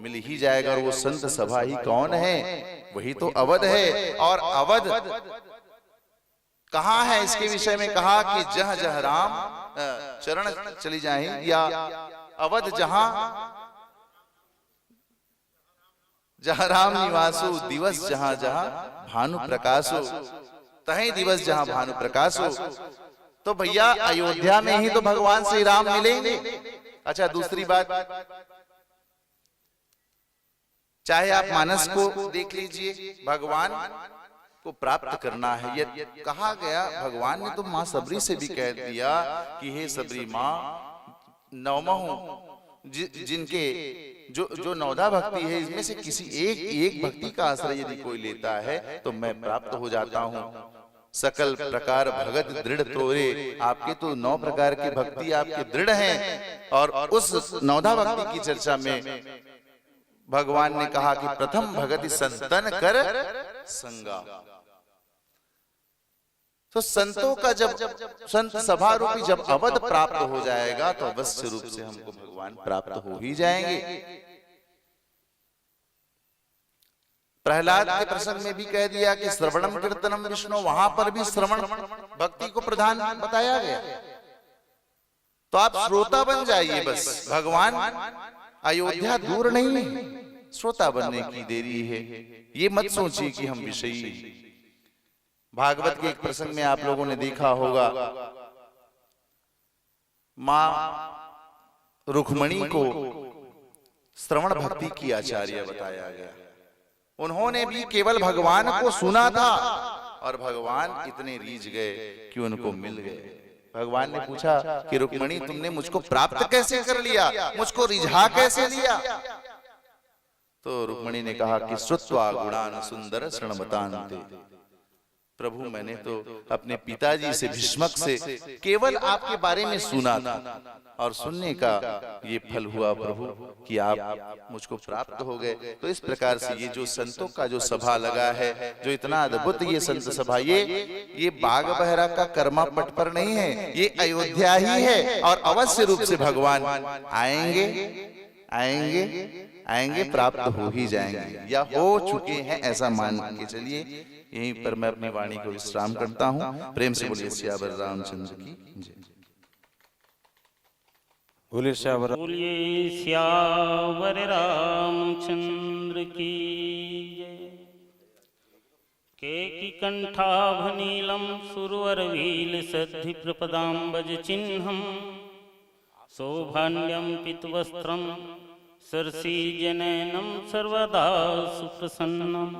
मिल ही जाएगा। और वो संत सभा ही कौन है? वही तो अवध है। और अवध कहाँ है? इसके विषय में कहा कि जहाँ जहाँ राम चरण चली जाए, या अवध जहाँ जहाँ राम निवासो, दिवस जहाँ जहाँ भानु प्रकाशो, तहीं दिवस जहाँ भानु प्रकाशो। तो भैया अयोध्या में ही तो भगवान श्री राम मिलेंगे। अच्छा, दूसरी बात, चाहे आप मानस को देख लीजिए, भगवान को प्राप्त करना है, ये कहा गया। भगवान ने तो मां सबरी से भी कह दिया कि हे सबरी मां, नवमहु जिनके जो नौधा भक्ति है इसमें से किसी एक भक्ति का आश्रय यदि कोई लेता है तो मैं प्राप्त हो जाता हूँ। सकल प्रकार भगत दृढ़ तोरे, आपके तो 9 प्रकार की भक्ति आपके दृढ़ हैं। और उस नौधा भक्ति की चर्चा में भगवान ने कहा कि प्रथम भगति संतन कर संगा। तो संतों का जब संत सभा रूपी जब अवध प्राप्त हो जाएगा तो अवश्य रूप से हमको भगवान प्राप्त हो ही जाएंगे। प्रहलाद के प्रसंग में भी कह दिया कि श्रवणम कीर्तनम विष्णु, वहां पर भी श्रवण भक्ति को प्रधान बताया गया। तो आप श्रोता बन जाइए बस, भगवान अयोध्या दूर नहीं है, श्रोता बनने की देरी है। ये मत सोचिए कि हम विषयी। भागवत के एक प्रसंग में आप लोगों ने देखा होगा, मां रुक्मणी को श्रवण भक्ति की आचार्य बताया गया। उन्होंने भी केवल भगवान को सुना था और भगवान इतने रीझ गए कि उनको मिल गए। भगवान ने पूछा कि रुक्मणी तुमने मुझको प्राप्त कैसे कर लिया, मुझको रिझा कैसे लिया? तो रुक्मणी ने कहा कि श्रुत्वा गुणान सुंदर शृण्वतान्ते, प्रभु मैंने तो अपने पिताजी से, भीष्मक से केवल आपके बारे में सुना था और सुनने का ये फल हुआ प्रभु कि आप मुझको प्राप्त हो गए। तो इस प्रकार से ये जो संतों का जो सभा लगा है, जो इतना अद्भुत ये संत सभा, ये बाग बहरा का कर्मा पट पर नहीं है, ये अयोध्या ही है। और अवश्य रूप से भगवान आएंगे आएंगे आएंगे, प्राप्त हो ही जाएंगे या हो चुके हैं, ऐसा मान के चलिए। यहीं पर मैं अपनी वाणी को विश्राम करता हूँ। प्रेम से बोलिए सियावर रामचंद्र की जय। बोलिए श्यावर बोलिए श्यावर रामचंद्र की जय। केकी कंठाभनीलम सुरवरवील सद्धि प्रपदाम्बज चिन्हम शोभान्यम पितवस्त्रम सरसीजनैनं सर्वदा सुप्रसन्नम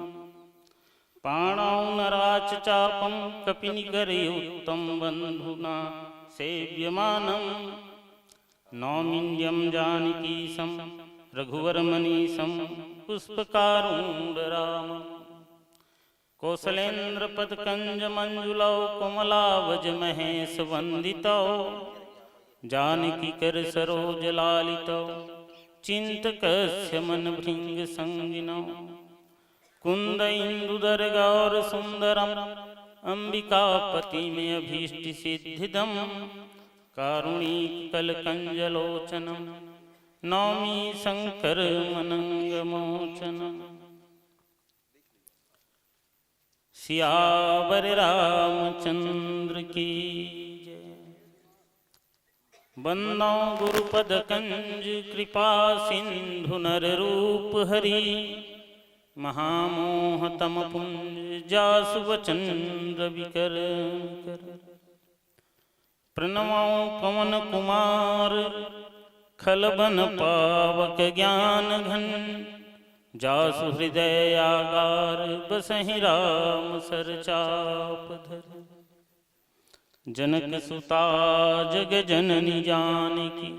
पाणौ नराच चापं कपिनिकरयुक्तं बन्धुना सेव्यमानं नौमिन्यं जानकीशं रघुवरमनीशं पुष्पकारुण्डरामम् कौसलेन्द्रपदकञ्जमञ्जुलौ कोमलावजमहेशवन्दितौ जानकीकर सरोजलालितौ चिन्तकस्य मनभृङ्गसङ्गिनौ कुन्द इन्दुदरगौर सुन्दरम् अम्बिकापतिमयभीष्टसिद्धिदं कारुणीकलकञ्जलोचनं नौमि शङ्करमनङ्गमोचनम्। सियावर रामचंद्र की जय। वंदौ गुरुपद कंज कृपा सिंधु नर रूप हरि महामोह तम पुंज जासु वचन रविकर प्रणवौ पवन कुमार खलबन पावक ज्ञान घन जासु हृदय आगार बसहि राम सर चाप धर जनक सुता जग जननी जानकी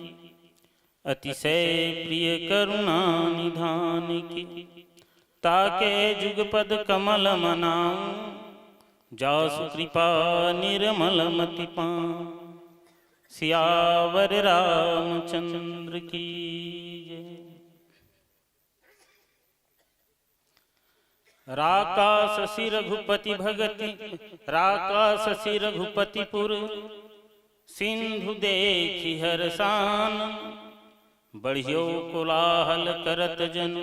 अतिशय प्रिय करुणा निधान की ताके जुगपद कमल मनाऊं जासु कृपा निर्मल मति पाऊं। सियावर रामचंद्र की जय। राकाशि रघुपति भगति राकाशि रघुपतिपुर सिंधु देखि हरसान बढ़ियो कोलाहल करत जन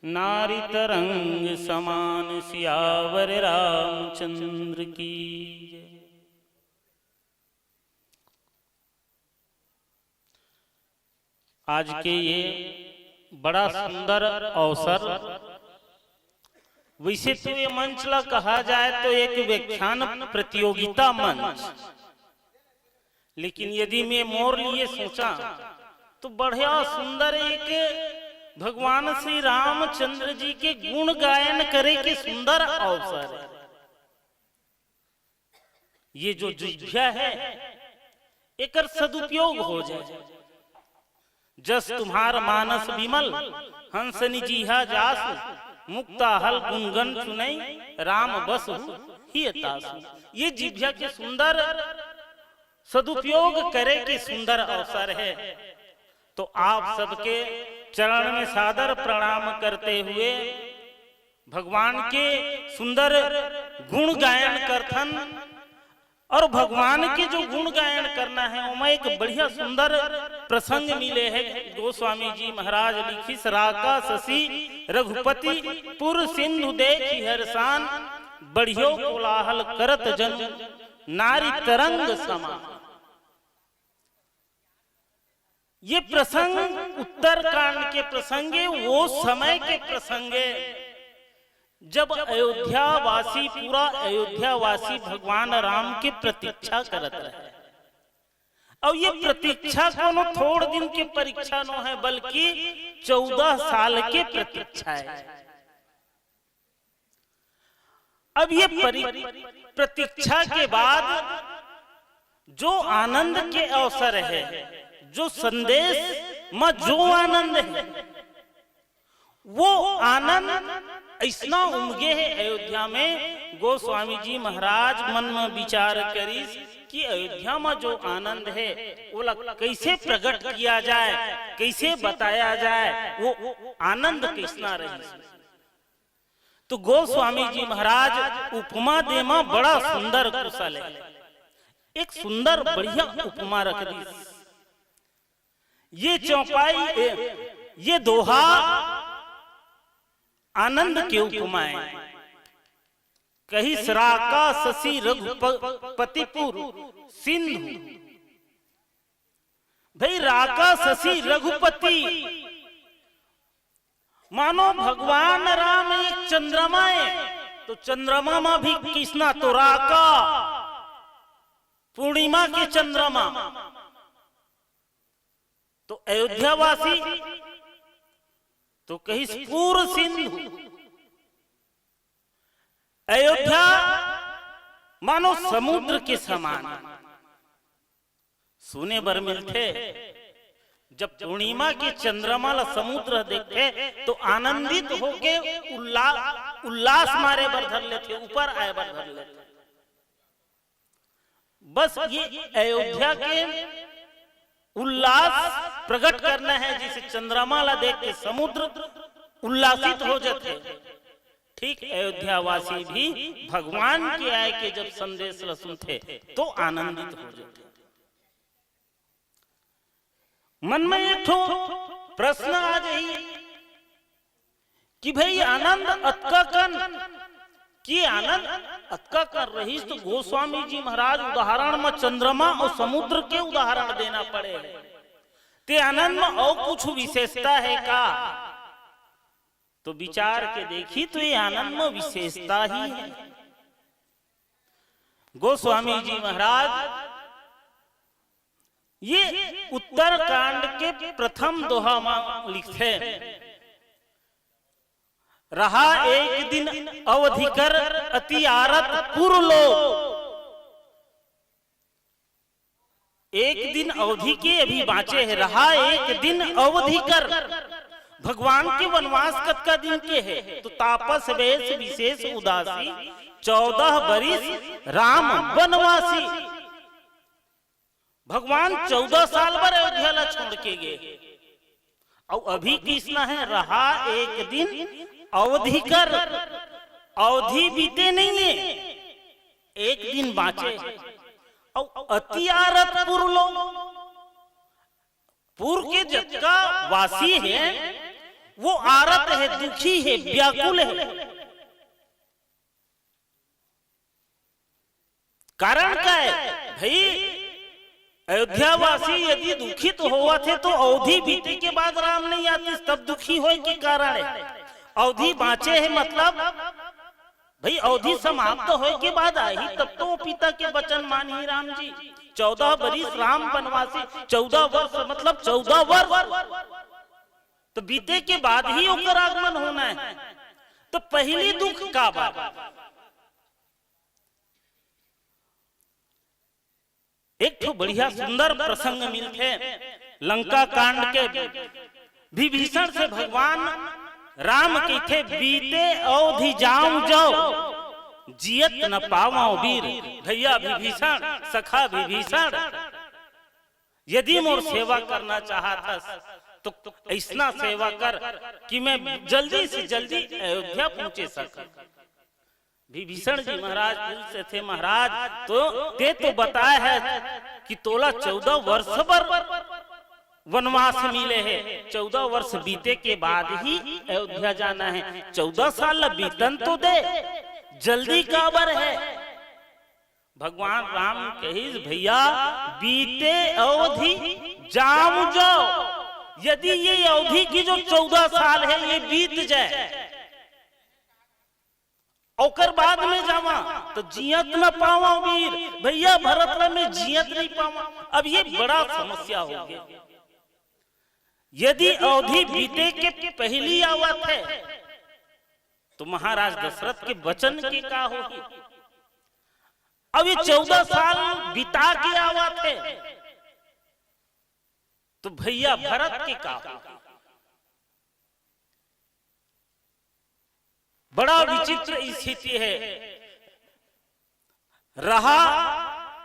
नारी तरंग समान। सियावर रामचंद्र की जय। आज के ये बड़ा सुंदर अवसर, वैसे तो ये मंच ला कहा जाए तो एक व्याख्यान प्रतियोगिता मंच, लेकिन यदि मैं मोर लिए सोचा तो बढ़िया सुंदर एक भगवान श्री रामचंद्र जी के गुण गायन करे के सुंदर अवसर है। ये जो जिह्वा है एकर सदुपयोग हो जाए। जस तुम्हार मानस विमल हंसनि जीहा जास मुक्ता हल गुनगन सुनई राम बस ही तासु। ये जिह्वा के सुंदर सदुपयोग करे के सुंदर अवसर है। तो आप सबके चरण में सादर प्रणाम करते हुए भगवान के सुंदर गुण गायन करथन, और भगवान के जो गुण गायन करना है उसमें एक बढ़िया सुंदर प्रसंग मिले है। गोस्वामी जी महाराज लिखी राका शशि रघुपति पुर सिंधु देखि हरसान बढ़ियो कोलाहल करत जन नारी तरंग समान। ये प्रसंग उत्तरकांड के प्रसंगे, वो समय के प्रसंगे जब अयोध्यावासी पूरा अयोध्यावासी भगवान राम की प्रतीक्षा करत रहे। और ये प्रतीक्षा कोनो थोड़ दिन की परीक्षा न है, बल्कि 14 साल के प्रतीक्षा है। अब ये प्रतीक्षा के बाद जो आनंद के अवसर है, जो संदेश में जो आनंद है, वो आनंद ऐसा उमगे है अयोध्या में। गोस्वामी जी महाराज मन में विचार करी कि अयोध्या में जो आनंद है वो कैसे प्रकट किया जाए, कैसे बताया जाए, वो आनंद किसना रही। तो गोस्वामी जी महाराज उपमा देमा बड़ा सुंदर कुशल है। एक सुंदर बढ़िया उपमा रख दी। ये चौपाई, ये दोहा आनंद के उपमाएं। कही राका शशि रघुपतिपुर सिंधु भाई राका शशि रघुपति, मानो भगवान राम एक चंद्रमा है, तो चंद्रमा में भी कृष्णा तो राका, पूर्णिमा के चंद्रमा। तो अयोध्यावासी तो कहीं पूर्व सिंधु, अयोध्या मानो समुद्र के समान सुने बर मिलते। जब पूर्णिमा के चंद्रमा ला समुद्र देखे तो आनंदित होके उल्लास मारे बर धर लेते, ऊपर आए बर धर लेते। बस ये अयोध्या के उल्लास प्रकट करना है, जिसे चंद्रमा ला देख के समुद्र उल्लासित हो जाते। ठीक अयोध्यावासी भी भगवान के आए के जब संदेश ला सुनते तो आनंदित हो जाते। मन में एक ठो प्रश्न आ जाइए कि भाई आनंद अतका कन कि आनंद अतका कर रही, तो गोस्वामी जी महाराज उदाहरण में चंद्रमा और समुद्र के उदाहरण देना पड़े। ते आनंद में और कुछ विशेषता है का? तो विचार के देखी तो ये आनंद में विशेषता ही है। गोस्वामी जी महाराज ये उत्तर कांड के प्रथम दोहा में लिखते, रहा एक दिन अवधि कर अति आरत पुरलोक। एक दिन अवधि के अभी बाँचे है, रहा एक दिन अवधि कर। भगवान के वनवास कतका दिन के है? तो तापस वेश विशेष उदासी, 14 बरिस राम वनवासी। भगवान 14 साल पर अयोध्या ला छोड़ के गए, और अभी कृष्ण है रहा एक दिन अवधि कर। अवधि बीते नहीं है, एक दिन बाँचे। और अति आरत पुरलोक, पूर्व के जगह वासी है वो आरत है, दुखी है, व्याकुल है। कारण क्या है भाई? अयोध्यावासी यदि दुखित हुआ थे तो अवधि बीते के बाद राम नहीं आते, तब दुखी होए के कारण है। अवधि बाँचे है मतलब भाई अवधि समाप्त होए के बाद आई, तब तो पिता के वचन मानी राम जी। 14 बरिस राम वनवासी, 14 वर्ष मतलब 14 वर्ष तो बीते के बाद ही ओकर आगमन होना है। तो पहली दुख का बात, एक तो बढ़िया सुंदर प्रसंग मिलते लंका कांड के। विभीषण से भगवान राम के थे, बीते अवधि जाऊं जाओ जियत न पावाओ वीर। भैया विभीषण, सखा विभीषण, यदि मोर सेवा करना चाहता तो ऐसा सेवा कर कि मैं जल्दी से जल्दी अयोध्या पहुंचे सका। विभीषण जी महाराज पूछते थे, महाराज तो बताया है कि तोला 14 वर्ष पर वनवास मिले हैं, 14 वर्ष बीते के बाद ही अयोध्या जाना है। 14 साल बीतन तो दे, जल्दी काबर है? भगवान राम कही, भैया बीते अवधि जाऊं जाओ। यदि ये अवधि की जो 14 साल है ये बीत जाए और बाद में जावा तो जियत न पावा वीर। भैया भरत में जियत नहीं पावा। अब ये बड़ा समस्या हो गया। यदि अवधि बीते के पहली आवत है तो महाराज दशरथ के वचन के का होगी? अब ये 14 साल बिता के आवत है तो भैया भरत के का होगी? बड़ा विचित्र स्थिति है। रहा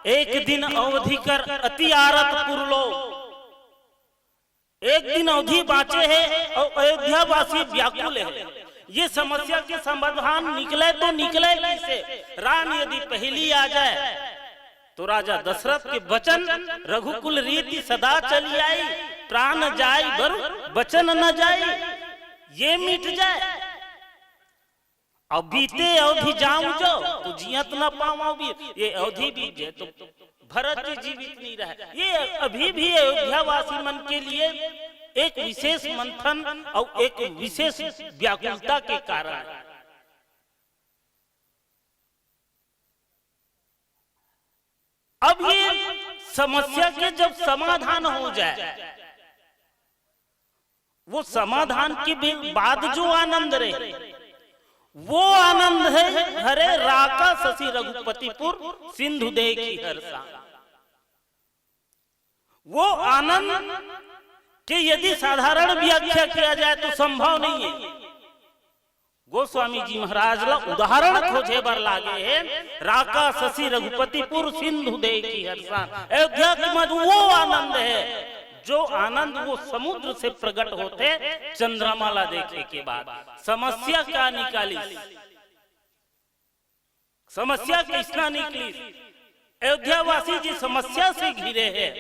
एक दिन अवधि कर अति आरत पुरलोक। एक दिन अवधि बाँचे है और अयोध्यावासी व्याकुल है। ये समस्या के समाधान निकले तो निकले कैसे? राम यदि पहली आ जाए तो राजा दशरथ के वचन रघुकुल रीति सदा चली आई, प्राण जाय बर वचन न जाए, ये मिट जाए। अब बीते अवधि जाऊं जो तो जियत न पावा भी, ये अवधि बीत जाए तो भरत जी जीवित नहीं रहे। ये अभी भी अयोध्यावासी मन के लिए एक विशेष मंथन और एक विशेष व्याकुलता के कारण है। अब ये समस्या के जब समाधान हो जाए, वो समाधान के बाद जो आनंद रहे वो आनंद है हरे राका शशि रघुपतिपुर सिंधु दे की हर्षा। वो आनंद के यदि साधारण व्याख्या किया जाए तो संभव नहीं है। गोस्वामी जी महाराज ला उदाहरण खोजे बर लागे है। राका शशि रघुपतिपुर सिंधु दे की हर्षा। अयोध्या की मध वो आनंद है जो आनंद वो समुद्र से प्रकट होते चंद्रमाला देखे के बाद। समस्या क्या निकाली, समस्या किसना निकली? अयोध्यावासी जी समस्या से घिरे हैं,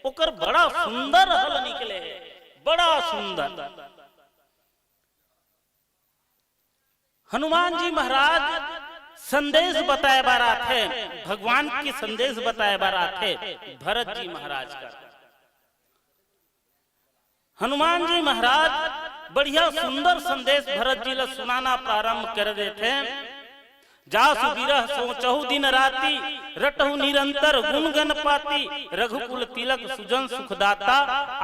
ओकर बड़ा सुंदर हल निकले है, बड़ा सुंदर। हनुमान जी महाराज संदेश बताए बारा थे, भगवान के संदेश बताए बारा थे भरत जी महाराज का। हनुमान जी महाराज बढ़िया सुंदर संदेश भरत जी ला सुनाना प्रारंभ कर देते। जासु बिरह सोचहु दिन राति, रटहु निरंतर गुण गण पाती। रघुकुल तिलक सुजन सुखदाता,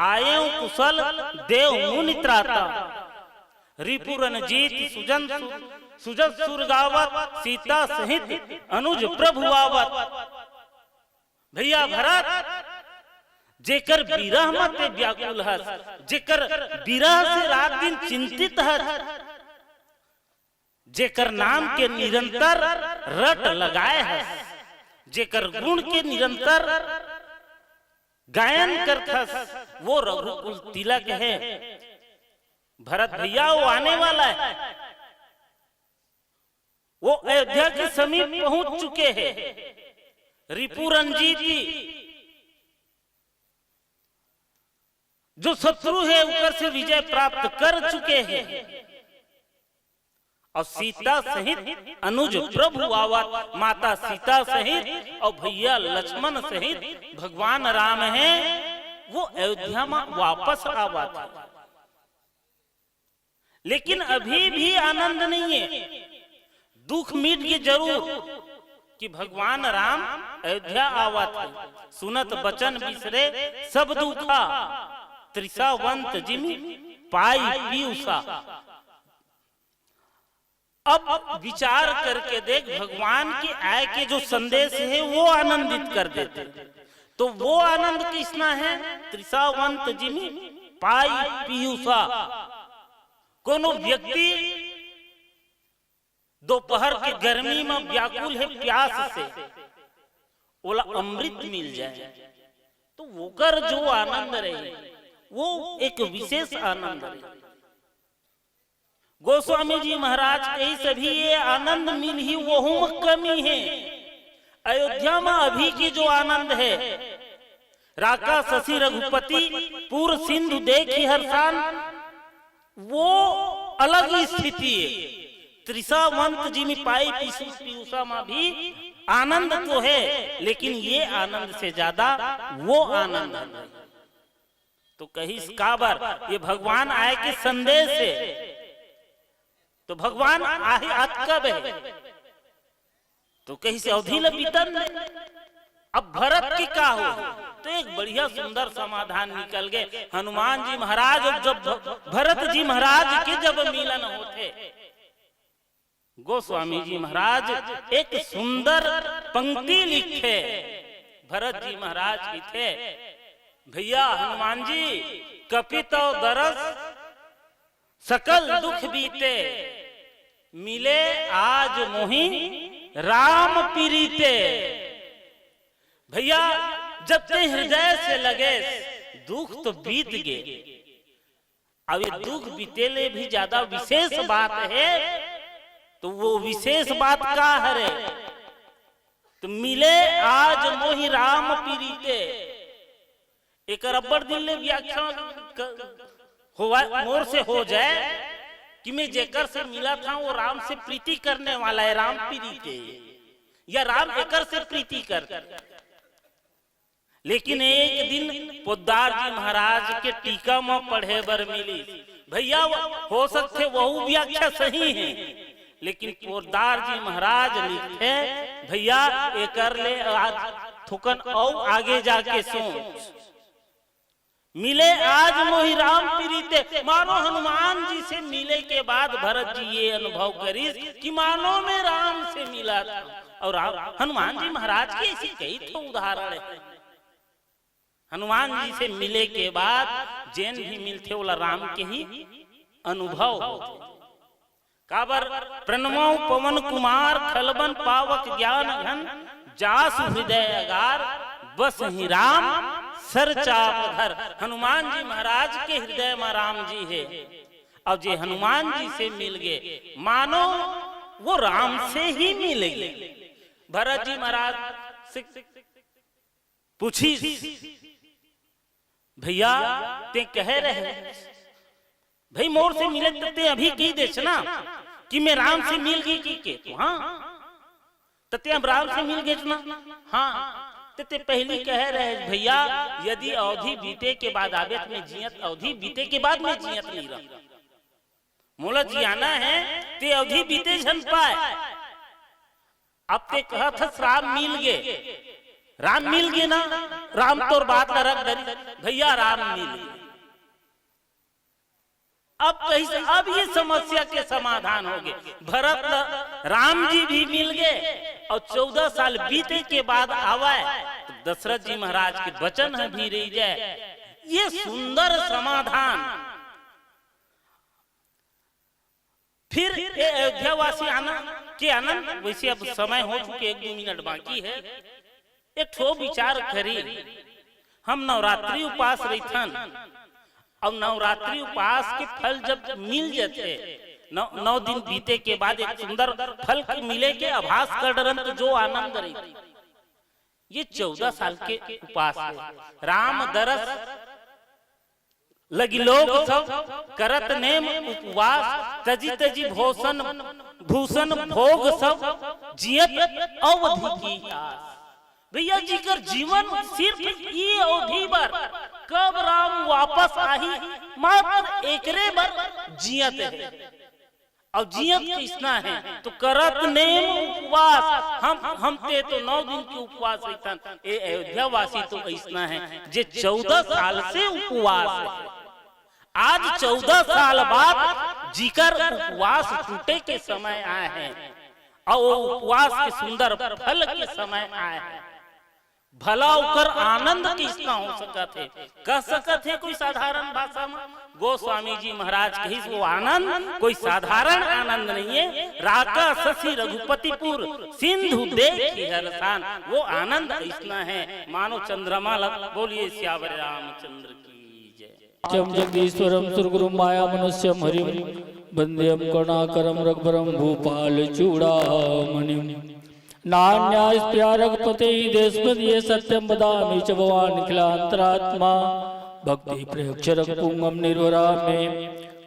आयेउ कुशल देव मुनि त्राता। रिपुरन जीत सुजन सुजत सुर गावत, सीता सहित अनुज प्रभु आवत। भैया भरत जेकर विरह मत व्याकुल हस, जेकर विरह से रात दिन चिंतित हस, जेकर नाम के निरंतर रट लगाए हस, जेकर गुण के निरंतर गायन करथस, वो रघुकुल तिलक है। भरत भैया वो आने वाला है, वो अयोध्या के समीप पहुंच चुके हैं। रिपु रंजीती जो शत्रु है ऊपर से विजय प्राप्त कर चुके हैं, और सीता सहित अनुज प्रभु आवत। माता सीता सहित और भैया लक्ष्मण सहित भगवान राम हैं, वो अयोध्या में वापस आवत। लेकिन अभी भी आनंद नहीं है, दुख मिट के जरूर कि भगवान राम अयोध्या आवत। सुनत बचन बिसरे सब दुखा, त्रिसावंत जिमि पाई पीयूषा। अब विचार करके देख, भगवान की आय के जो संदेश है वो आनंदित कर देते। तो वो आनंद किसना है? त्रिसावंत जिमि पाई पीयूषा। कोनो व्यक्ति दोपहर की गर्मी में व्याकुल है प्यास से, ओला अमृत मिल जाए तो वो कर जो आनंद रहे वो एक विशेष आनंद है। गोस्वामी जी महाराज कही सभी ये आनंद मिल ही वो कमी है। अयोध्या में अभी की जो आनंद है, राका शशि रघुपति पूर्व सिंधु देखी हर्षान, वो अलग ही स्थिति है। त्रिसावंत जी में पाई पीयूषा में भी आनंद तो है, लेकिन ये आनंद से ज्यादा वो आनंद है। तो कहीं काबर ये भगवान आए के संदेश है। तो भगवान आज कब है? तो कहीं से अवधि बीतन। अब भरत की का हो? तो एक बढ़िया सुंदर समाधान निकल गए। हनुमान जी महाराज और जब भरत जी महाराज के जब मिलन होते, गोस्वामी जी महाराज एक सुंदर पंक्ति लिखे। भरत जी महाराज की थे, भैया हनुमान जी कपितो दरस सकल दुख बीते, मिले आज मोहि राम पीरीते। भैया जब ते हृदय से लगे दुख तो बीत गए, अब ये दुख बीतेले भी ज्यादा विशेष बात है। तो वो विशेष बात का है? तो मिले आज मोहि राम पीरीते। एक रब्बर दिल ने व्याख्या मोर से हो जाए कि मैं जेकर से मिला था वो राम से प्रीति करने वाला है, राम पीरीते, या राम एकर से प्रीति कर। लेकिन एक दिन पोद्दार जी महाराज के टीका में पढ़े बर मिली। भैया हो सकते वह व्याख्या सही है, लेकिन पोद्दार जी महाराज लिखे भैया ये कर ले थुकन और आगे जाके सोच। मिले आज मोहि राम प्रीते, मानो हनुमान जी से मिले के बाद भरत जी ये अनुभव करी कि मानो में राम से मिला था। और हनुमान जी महाराज की ऐसी कई तो उदाहरण है। हनुमान जी से मिले के बाद जैन भी मिलते बोला राम के ही अनुभव होते। काबर प्रणमो पवन कुमार खलबन पावक ज्ञान घन, जासु हृदय अगार बस ही राम सर चाप धर। हनुमान जी महाराज के हृदय में राम जी है, और जे हनुमान जी से मिल गए मानो वो राम से ही मिल गए। भरत जी महाराज से पूछी भैया ते कह रहे भाई मोर से मिले ते अभी की देचना कि मैं राम से मिल गई की के हाँ तते हम राम से मिल गए ना। हाँ ते पहली कह रहे भैया यदि अवधि बीते के बाद आवे में जियत, अवधि बीते के बाद में जियत नहीं रहा। मोला जियाना है ते अवधि बीते झन पाए। अब ते कहा था राम मिल गए, राम मिल गए ना, राम तोर बात न रख दरी भैया राम मिल गए। अब कैसे, अब ये समस्या के समाधान हो गए। भरत राम जी भी मिल गए और 14 साल बीते के बाद आवाए तो दशरथ जी महाराज के वचन भी रह जाए। ये सुंदर समाधान। फिर अयोध्यावासी आनंद के आनंद, वैसे अब समय हो चुके 1-2 मिनट बाकी है। एक ठो विचार करी, हम नवरात्रि उपास रही और नवरात्रि उपास के फल जब मिल जाते 9 दिन बीते के बाद एक सुंदर फल मिले के आभास कर डरन तो जो आनंद रही। ये 14 साल के उपास है। राम दरस लगी लोग सब करत नेम उपवास, तजी तजी भूषण भूषण भोग सब जियत अवधि की आस। भैया जी कर जीवन सिर्फ ये अवधि पर, कब राम वापस आही मात्र एकरे बर जियत है। और जियत किसना है तो करत नेम उपवास। हम ते तो 9 दिन के उपवास रहतन, ए अयोध्या वासी तो ऐसना है जे 14 साल से उपवास है। आज 14 साल बाद जिकर उपवास टूटे के समय आए हैं और वो उपवास के सुंदर फल के समय आए हैं। भला उकर आनंद किसका हो सकत है, कह सकत है कोई साधारण भाषा में। गोस्वामी जी महाराज कही वो आनंद कोई साधारण आनंद नहीं है। राका शशि रघुपतिपुर सिंधु देखी हरसान, वो आनंद इतना है मानो चंद्रमा लग। बोलिए श्यावर रामचंद्र की जय। चम जगदीश्वरम सुरगुरु माया मनुष्यम हरिम वंद्यम करुणाकरम रघुबरम भूपाल चूड़ामणिम। नान्यास्त्या रघुपते देशपदये सत्यम वदामि च भवान् निखिलान्तरात्मा। भक्ति प्रयक्षर पुंगम निर्वरा में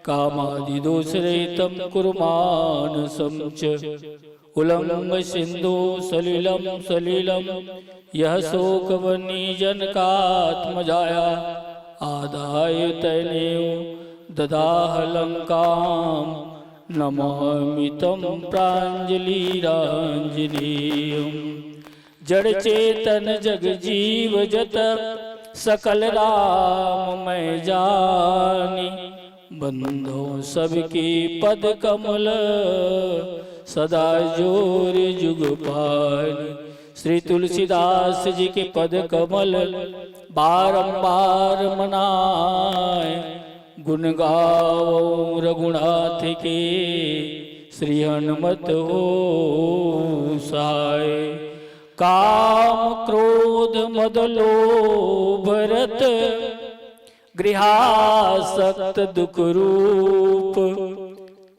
कामादि दोषरहितं कुरु मानसं च। उल्लंघ सिंधु सलिलं सलिलं यः शोकवह्नि जनकात्मजाया। आदाय तैनेव ददाह लंकाम् नमामि तं प्राञ्जलिराञ्जनेयम्। जड़ चेतन जग जीव जत सकल राम मैं जानी। बंधो सबकी पद कमल सदा जोर जुग पानी। श्री तुलसीदास जी के पद कमल बारंबार मनाए। गुण गाओ रघुनाथ के श्री हनुमत हो साय। काम क्रोध मद लोभ रत गृहासक्त दुख रूप।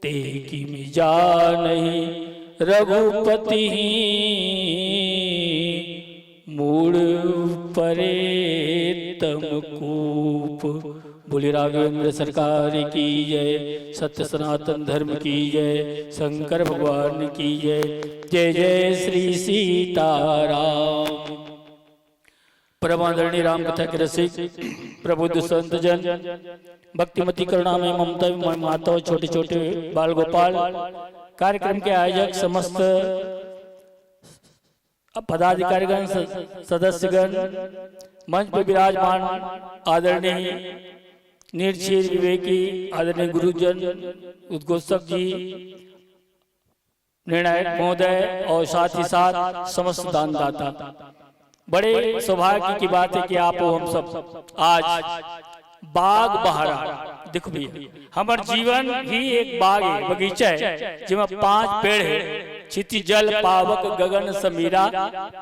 ते की जानहि रघुपति मूढ़ परे तम कूप। बोले राघवेंद्र सरकार की जय। सत्य सनातन धर्म की जय। शंकर भगवान की जय। जय जय श्री सीताराम। परमादरणीय राम कथा के रसिक प्रबुद्ध संत जन, भक्तिमती करुणा में ममता में माता, छोटे छोटे बाल गोपाल, कार्यक्रम के आयोजक, समस्त पदाधिकारीगण, सदस्यगण, मंच पर विराजमान आदरणीय निर्चीर विवेकी आदरणीय गुरुजन, उद्घोषक जी, निर्णायक महोदय और साथ ही साथ समस्त दानदाता, बड़े सौभाग्य की बात है कि आप हम सब आज बाग बहारा देखो भैया, हमार जीवन ही एक बाग है, बगीचा है जिसमें 5 पेड़ है, क्षिति जल पावक गगन समीरा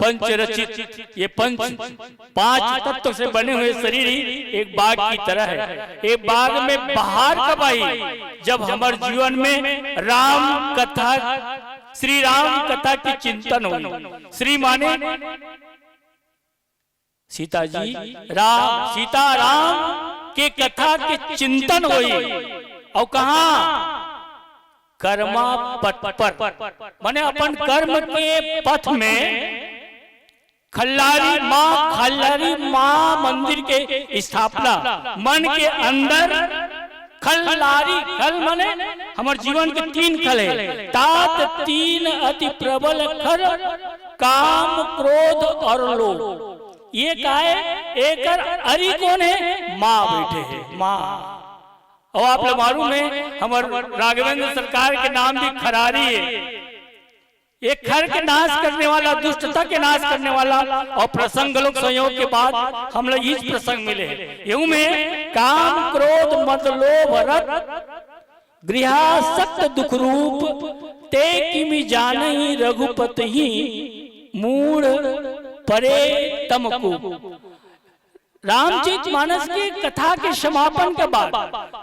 पंच रचित, ये 5 तत्व से बने हुए शरीर ही एक बाग की तरह है। एक बाग में बहार कब आई? जब हमारे जीवन में राम कथा, श्री राम कथा की चिंतन हुई। श्री माने सीता जी, राम सीता राम के कथा के चिंतन हुई। और कहा? कर्मा पथ पर, माने अपन कर्म के पथ में खल्लारी माँ मंदिर के स्थापना, मन के अंदर खल्लारी, खल माने हमारे जीवन के 3 खल है, तात 3 अति प्रबल खल, काम क्रोध और लोभ। ये क्या है? एक अरि कौन है? माँ बैठे है, माँ। और आप लोग मालूम है हमारे राघवेंद्र सरकार के नाम भी खरारी है, एक खर के नाश करने वाला, दुष्टता के नाश करने वाला। और प्रसंग लोग संयोग के बाद हम लोग इस प्रसंग मिले यूं में काम क्रोध मद लोभ रत गृहासक्त दुख रूप, ते किमि जानहि रघुपति ही मूढ़ परे तमकू। रामचरित मानस की कथा के समापन के बाद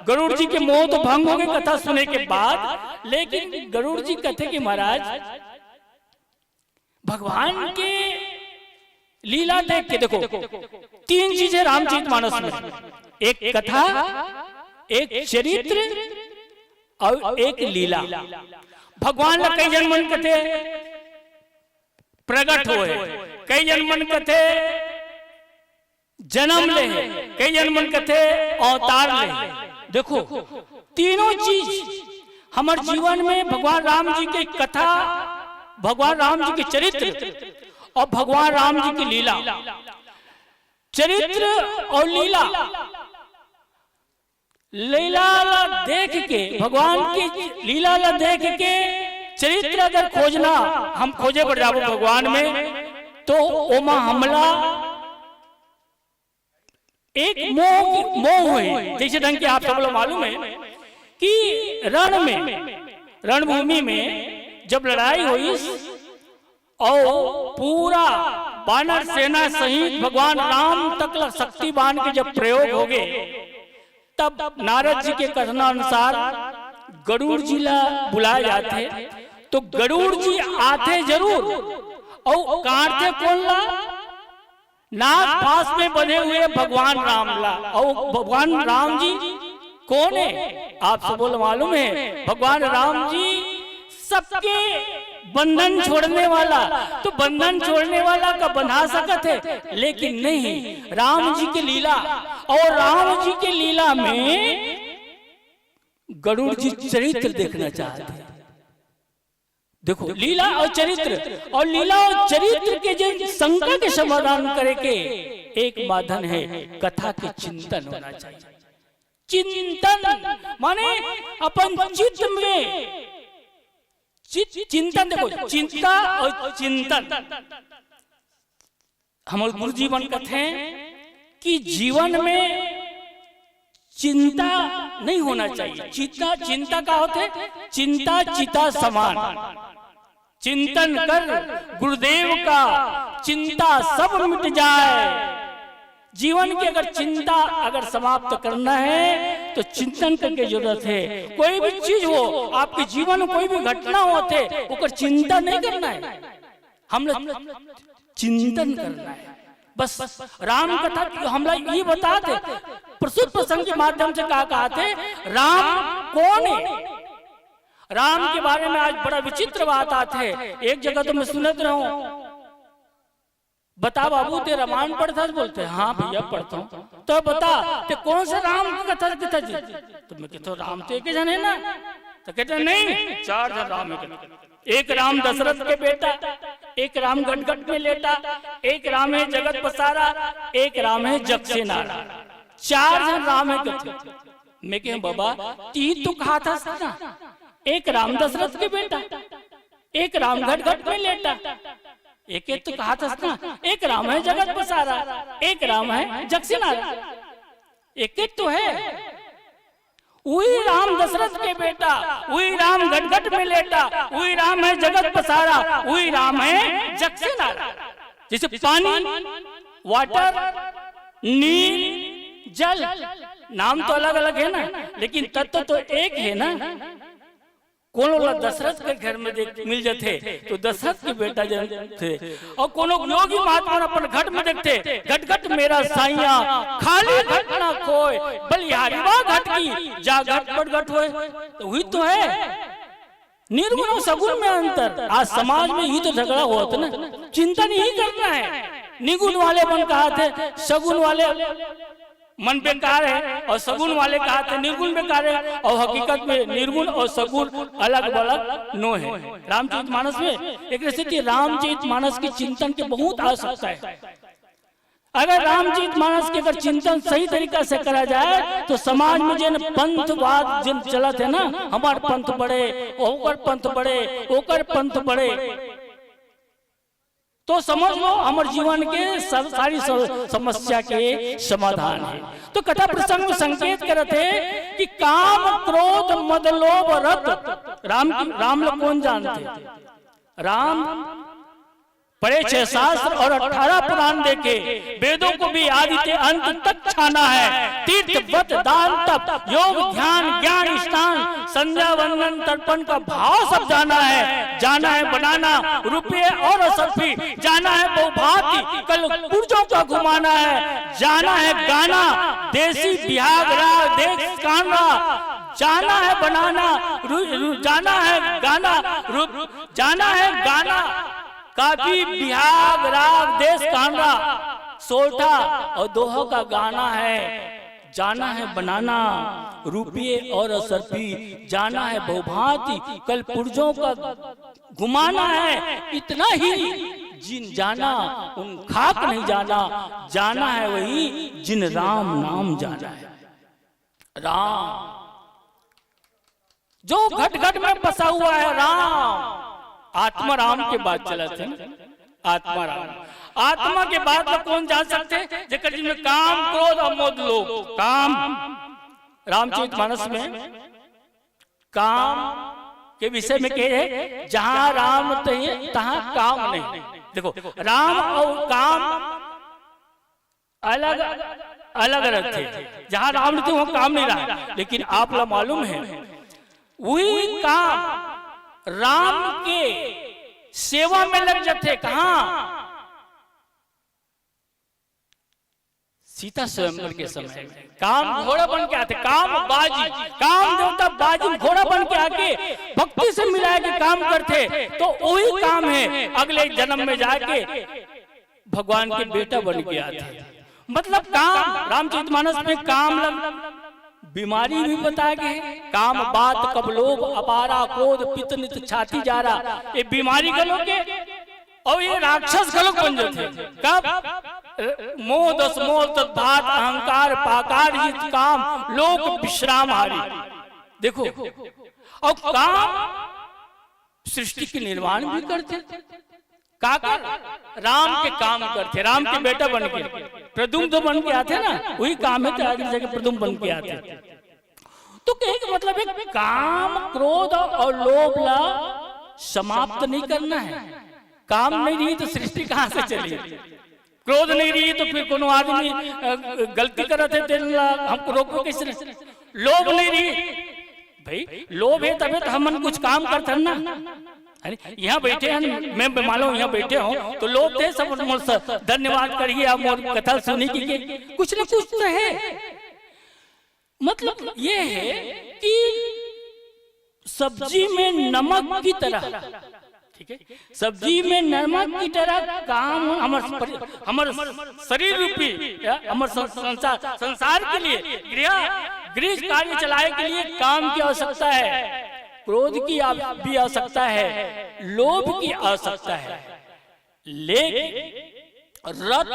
गरुड़ जी के मोह तो भंग हो गए कथा सुनने के बाद, लेकिन गरुड़ जी कहते कि महाराज भगवान के लीला देख के देखो, 3 चीजें रामचरित मानस में, एक कथा, एक चरित्र और एक लीला। भगवान ने कई जन्मन कथे प्रकट हुए, कई जन्मन कथे जन्म ले, कई जन्मन कथे अवतार ले। देखो तीनों चीज हमारे जीवन में भगवान राम जी की कथा, भगवान राम जी के चरित्र और भगवान राम जी की लीला। चरित्र और लीला, लीला देख के, भगवान की लीला देख के चरित्र अगर खोजना, हम खोजे पर जाओ भगवान में, तो ओमा हमला एक मोह है। जैसे ढंग के आप सब लोग मालूम है कि रणभूमि में जब लड़ाई हुई और पूरा वानर सेना सहित भगवान राम तक शक्ति बाण के जब प्रयोग हो गए, तब नारद जी के कथनानुसार गरुड़ जी ला बुलाए जाते, तो गरुड़ जी आते जरूर और काटते कौन ला? नाग पास में बने हुए भगवान राम ला। और भगवान राम जी कौन है? आप सब बोलो मालूम है, भगवान राम जी सबके बंधन छोड़ने वाला। तो बंधन छोड़ने वाला का बंधा सकते है, लेकिन नहीं, राम जी की लीला। और राम जी की लीला में गरुड़ जी चरित्र देखना चाहते हैं। देखो लीला और चरित्र, और लीला और चरित्र के जो शंका के समाधान करे के एक माध्यम है, कथा के चिंतन होना चाहिए। चिंतन माने अपन चित्त में चिंतन। देखो चिंता और चिंतन, हमारे गुरु जीवन कहते हैं कि जीवन में चिंता नहीं होना चाहिए। चिंता का होते है? चिंता चिता समान। चिंतन कर गुरुदेव का, चिंता सब मिट जाए। जीवन की अगर चिंता अगर समाप्त करना है तो चिंतन करके जरूरत है। कोई भी चीज हो, आपके जीवन में कोई भी घटना होते, ऊपर चिंता नहीं करना है, हम लोग चिंतन करना है बस। राम कथा हम लोग ये बताते, प्रस्तुत प्रसंग के माध्यम से कहा कहते राम कौन है। राम के बारे में आज बड़ा विचित्र बात आते है। एक जगह तो मैं सुनत रहा हूं बता बाबू ते रामायण पढ़ता है? बोलते हाँ भैया पढ़ता हूँ। तो बता ते कौन से राम की कथा कहता जी? तो मैं कहता राम तो एक जन है ना। तो कहते नहीं, 4 जन राम है। एक राम दशरथ के बेटा, एक राम गटगट में लेटा, एक राम है जगत पसारा, एक राम है जग से नारा। 4 जन राम है कहते। मैं कह बाबा 3 तो कहा था ना, एक राम दशरथ के बेटा, एक राम गटगट में लेटा, एक तो कहा था ना, एक राम है जगत पसारा, एक राम है जग से नारा। एक तो है वही राम दशरथ के बेटा, वही राम गटगट में लेटा, वही राम है जगत पसारा, वही राम है जग से नारा। जैसे पानी, वाटर, नील, जल, नाम तो अलग अलग है ना, लेकिन तत्व तो एक है ना। कौन बोला दशरथ के घर में मिल जाते तो दशरथ के बेटा थे, और कोनो योगी महात्मा अपन घट में देखते, घट घट मेरा साइया खाली घट ना खोए, बलिहारी वा घट की जा घट पर घट होए। तो वही तो है निर्गुण और सगुण में अंतर। आज समाज में ही तो झगड़ा हुआ था ना, चिंतन ही करना है। निगुण वाले मन कहा थे, सगुण वाले मन बेकार है, और सगुण वाले कहा थे निर्गुण बेकार है, और हकीकत में निर्गुण और सगुण अलग अलग नो है। रामचरितमानस में एक स्थिति, रामचरितमानस की चिंतन के बहुत आवश्यकता है। अगर रामचरितमानस के अगर चिंतन सही तरीका से करा जाए तो समाज में जिन पंथवाद जिन चलत है ना, हमार पंथ बड़े, ओकर पंथ बड़े, ओकर पंथ बड़े, तो समझ लो हमारे जीवन के सारी समस्या के समाधान है। तो कथा प्रसंग में संकेत करते कि काम क्रोध मद लोभ रत, राम लोग कौन जानते? राम पढ़े 6 शास्त्र और 18 पुराण देखे, वेदों को भी आदि से अंत तक छाना है। तीर्थ व्रत दान तप योग ध्यान ज्ञान स्नान संध्या वंदन तर्पण का भाव सब जाना है। जाना है बनाना रुपये और असरफी, जाना है बहुभांति कल पुर्जों का घुमाना है। जाना है गाना देसी बिहाग राग देश काना, जाना है बनाना जाना है गाना जाना है गाना काफी बिहाग राग देश काना सोटा और दोहा का गाना है। जाना है बनाना रुपये और असरफी, जाना है बहुभांति कल पुर्जों का घुमाना है। इतना ही जिन जाना उन खाक नहीं जाना, जाना है वही जिन राम नाम जाना है। राम जो घट घट में बसा हुआ है, राम आत्मा राम के बाद चला थे ना, आत्मा राम। आत्मा के बाद तो कौन जान सकते जेकर जिनमें काम क्रोध और मोद लोभ। काम रामचरितमानस में काम के विषय में कहे जहां राम तहां काम नहीं। देखो राम और काम अलग अलग थे। जहां राम थे वहां काम नहीं रहा, लेकिन आप लोग मालूम है वही काम राम के सेवा में लग जाते। कहां? सीता स्वयंवर के समय में काम घोड़ा बन के आते, काम बाजी, काम देवता बाजी घोड़ा बन के आके भक्ति से मिला के काम करते। तो वही काम है अगले जन्म में जाके भगवान के बेटा बन के आते। मतलब काम रामचरितमानस में काम बीमारी भी बताया गया, काम बात कब लोभ अपारा क्रोध पित्त नित छाती जा रहा, ये बीमारी का लोग के और ये राक्षस का लोग बन जाते। कब? मोह दस मोह तद्भात अहंकार पाकार जित काम लोक विश्राम हारी। देखो और काम सृष्टि के निर्माण भी करते। काकर राम के काम करते, राम के बेटा बन के प्रद्युम्न बन के आते ना, वही काम है। तो आगे जगह प्रद्युम्न बन के आते। तो कहे का मतलब है काम क्रोध और लोभ ला समाप्त नहीं करना है। काम नहीं रही तो सृष्टि कहां से चली? क्रोध नहीं रही तो फिर कोनो आदमी गलती करते हमको रोको कैसे? लोभ नहीं रही, भाई लोभ है तभी तो हम कुछ काम करते हैं ना। यहाँ बैठे हैं, मैं मालूम यहाँ बैठे हूँ तो लोग थे सब धन्यवाद करिए आप मोर कथा सुनी की कुछ न कुछ तो है। मतलब ये है कि सब्जी में नमक की तरह ठीक है। सब्जी में नमक की तरह काम हमारे शरीर रूपी हमारे संसार के लिए गृह कार्य चलाए के लिए काम की आवश्यकता है, क्रोध की भी आवश्यकता है, लोभ की आवश्यकता है। लेकिन रत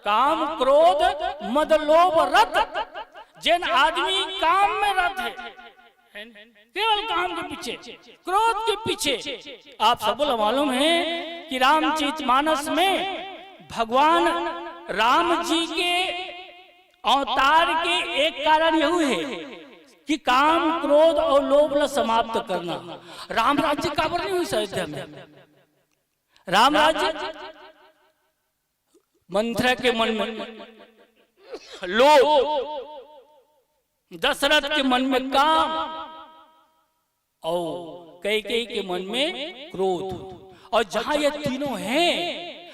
काम क्रोध मद लोभ रत, जिन आदमी काम में रत है, केवल काम के पीछे, क्रोध के पीछे। आप सबको मालूम है कि रामचरितमानस में भगवान राम जी के अवतार के एक कारण यही है कि काम क्रोध और लोभ ल समाप्त करना। राम राज्य काबर नहीं हुई अयोध्या में। राम राज्य मंथरा के मन में लोभ, दशरथ के मन में काम और कैकेयी के मन में क्रोध। और जहां ये तीनों हैं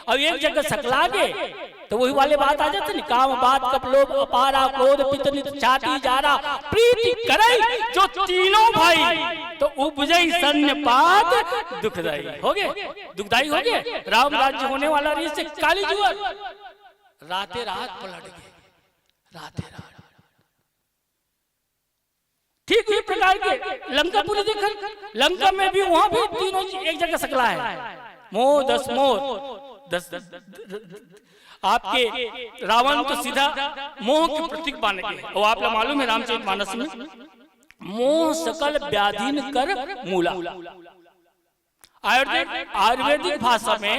और एक जगह सकला गए तो वही वाले बात आ जाते ना, काम बात कप लोभ अपारा क्रोध पित नित छाती जारा प्रीति करे, जो तीनों भाई तो उपजई सन्निपात दुखदाई हो गए, दुखदाई हो गए। राम राज्य होने वाला रही से काली जुआ राते रात पलट गए, राते रात। ठीक इसी प्रकार के लंका पूरी देखल, लंका में भी वहां भी तीनों एक जगह सकला है। मोह दस मोह दस आपके रावण तो सीधा मोह के प्रतीक बन गए। और आपको मालूम है रामचरितमानस में मोह सकल व्याधीन कर मूला। आयुर्वेदिक भाषा में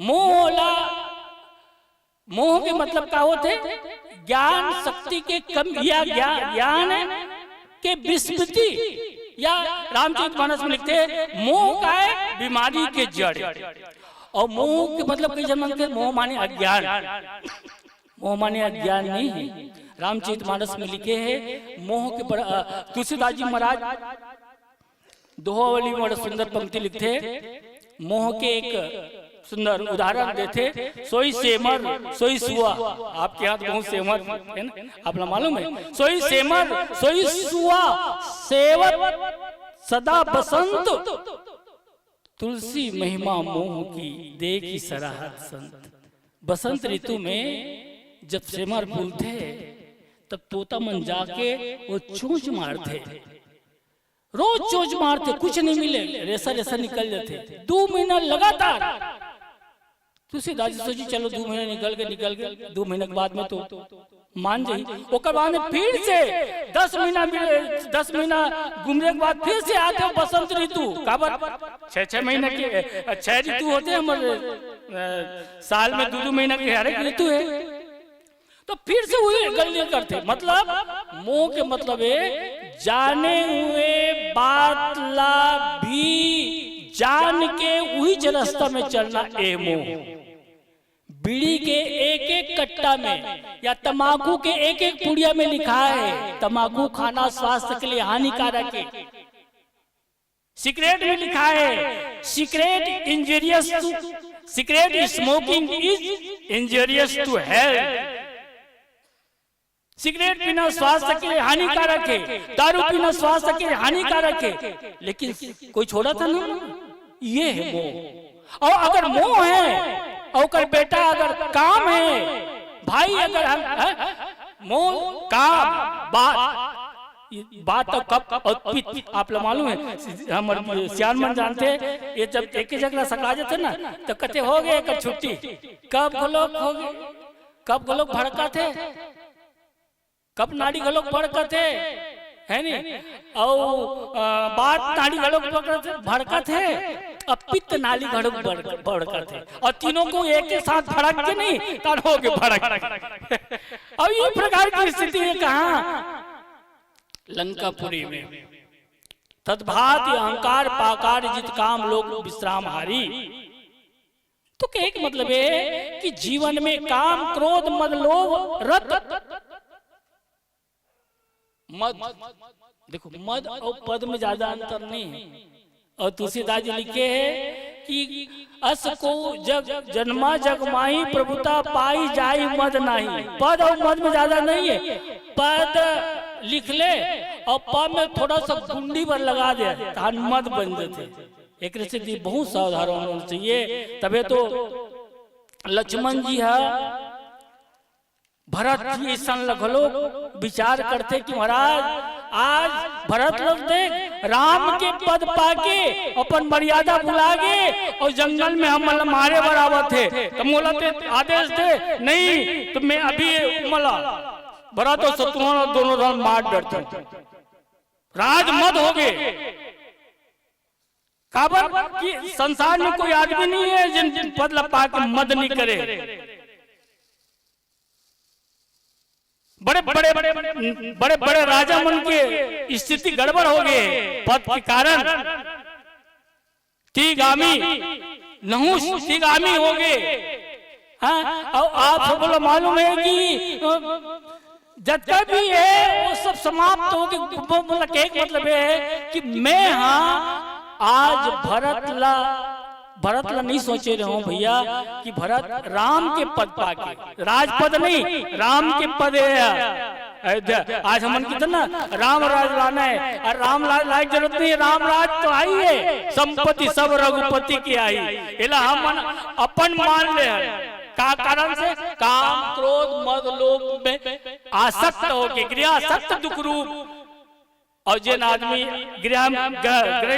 मोह के मतलब क्या होते? ज्ञान शक्ति के कम या ज्ञान के विस्मृति, या रामचरितमानस में लिखते हैं मोह का है बीमारी के जड़। और मोह के मतलब कई जन्म के मोह माने अज्ञान, मोह माने अज्ञान नहीं है। रामचरितमानस में लिखे हैं मोह के तुलसीदास जी महाराज दोहावली में बड़ा सुंदर पंक्ति लिखते हैं। मोह के एक सुंदर उदाहरण देते, सोई सेमर सोई सुआ। आपके हाथ बहुत सेमर है ना, आपको मालूम है। सोई सेमर सोई सुआ सेवत सदा बसंत, तुलसी महिमा मोह की देखी सराहत संत। बसंत ऋतु में जब सेमर फूलते तब तोता मन जाके वो चोंच मारते, रोज चोंच मारते, कुछ नहीं मिले, रेसा रेसा निकल जाते। 2 महीना लगातार तुलसीदास जी सोची चलो 2 महीने निकल गए। 2 महीने के बाद में तो मान जाई। ओकर बाद में फिर से 10 महीना घूमने के बाद फिर से आते हो बसंत ऋतु। काबर 6 महीने के 6 ऋतु होते हैं हमारे साल में, 2 महीना के हर एक ऋतु है। तो फिर से वही गलतियां करते। मतलब मोह के मतलब है जाने हुए बात ला भी जान के वही रास्ता में चलना। ए मोह बीड़ी के एक एक कट्टा में या तंबाकू के एक एक पुड़िया में लिखा है तंबाकू खाना स्वास्थ्य के लिए हानिकारक है। सिगरेट में लिखा है cigarette injurious to, cigarette smoking is injurious to health. Cigarette पीना स्वास्थ्य के लिए हानिकारक है, दारू पीना स्वास्थ्य के लिए हानिकारक है। लेकिन कोई छोड़ा था ना, ये है मोह। और अगर मोह है और बेटा अगर काम है, भाई अगर हम मोह काम बात तो कब और पित आप लोग मालूम है। हम सियान जानते हैं ये जब एक ही जगह सकला जाते ना तो कहते हो गए एक छुट्टी। कब लोग हो गए, कब लोग भड़का थे, कब नाड़ी गलोक भड़का थे है नहीं, और बात नाड़ी गलोक भड़का थे, अब पित्त नाली गलोक भड़का थे। और तीनों को एक के साथ भड़क के नहीं तर हो गए भड़क। अब ये प्रकार की स्थिति है कहाँ? लंकापुरी में। तद्भात अहंकार पाकार जित काम लोग विश्राम हारी। तो एक मतलब है कि जीवन में काम क्रोध मद लोभ रत मद, देखो मद और पद में ज्यादा अंतर नहीं है। और तुलसीदास जी लिखे हैं कि अस को जग जन्मा जग माही प्रभुता पाई जाई मद नहीं। पद और मद में ज्यादा नहीं है। पद लिख ले और पद में थोड़ा सा गुंडी पर लगा दे तो मद बन जाते। एक से बहुत सावधान होना चाहिए। तबे तो लक्ष्मण जी है भरत जी सन लगलो विचार करते कि महाराज आज भरत लोग देख राम के पद पाके अपन मर्यादा भुला गए और जंगल में हम मारे बराबर थे, तो मोला ते आदेश दे नहीं तो मैं अभी मला भरत और शत्रुघ्न दोनों दल मार डरते राज मत हो गए। काबर कि संसार में कोई आदमी नहीं है जिन पद लपा के मद नहीं करे। बड़े बड़े बड़े बड़े राजा मन के स्थिति गड़बड़ हो गए पद के कारण। तीगामी नहुष तीगामी हो गए। हाँ, और आप सबको मालूम है कि जितना भी है वो सब समाप्त हो गए। एक मतलब है कि मैं आज भरत ला नहीं सोचे रहे हूं भैया कि भरत राम के पद पाके, राजपद नहीं राम के पद है अयोध्या। आज हम कितना राम राज लाना है और राम राज लायक जरूरत नहीं है, राम राज तो आई है, संपत्ति सब रघुपति की आई। इला हम अपन मान ले का कारण से काम क्रोध मद लोभ में आसक्त होके गृहासक्त दुख रूप और जिन आदमी गृह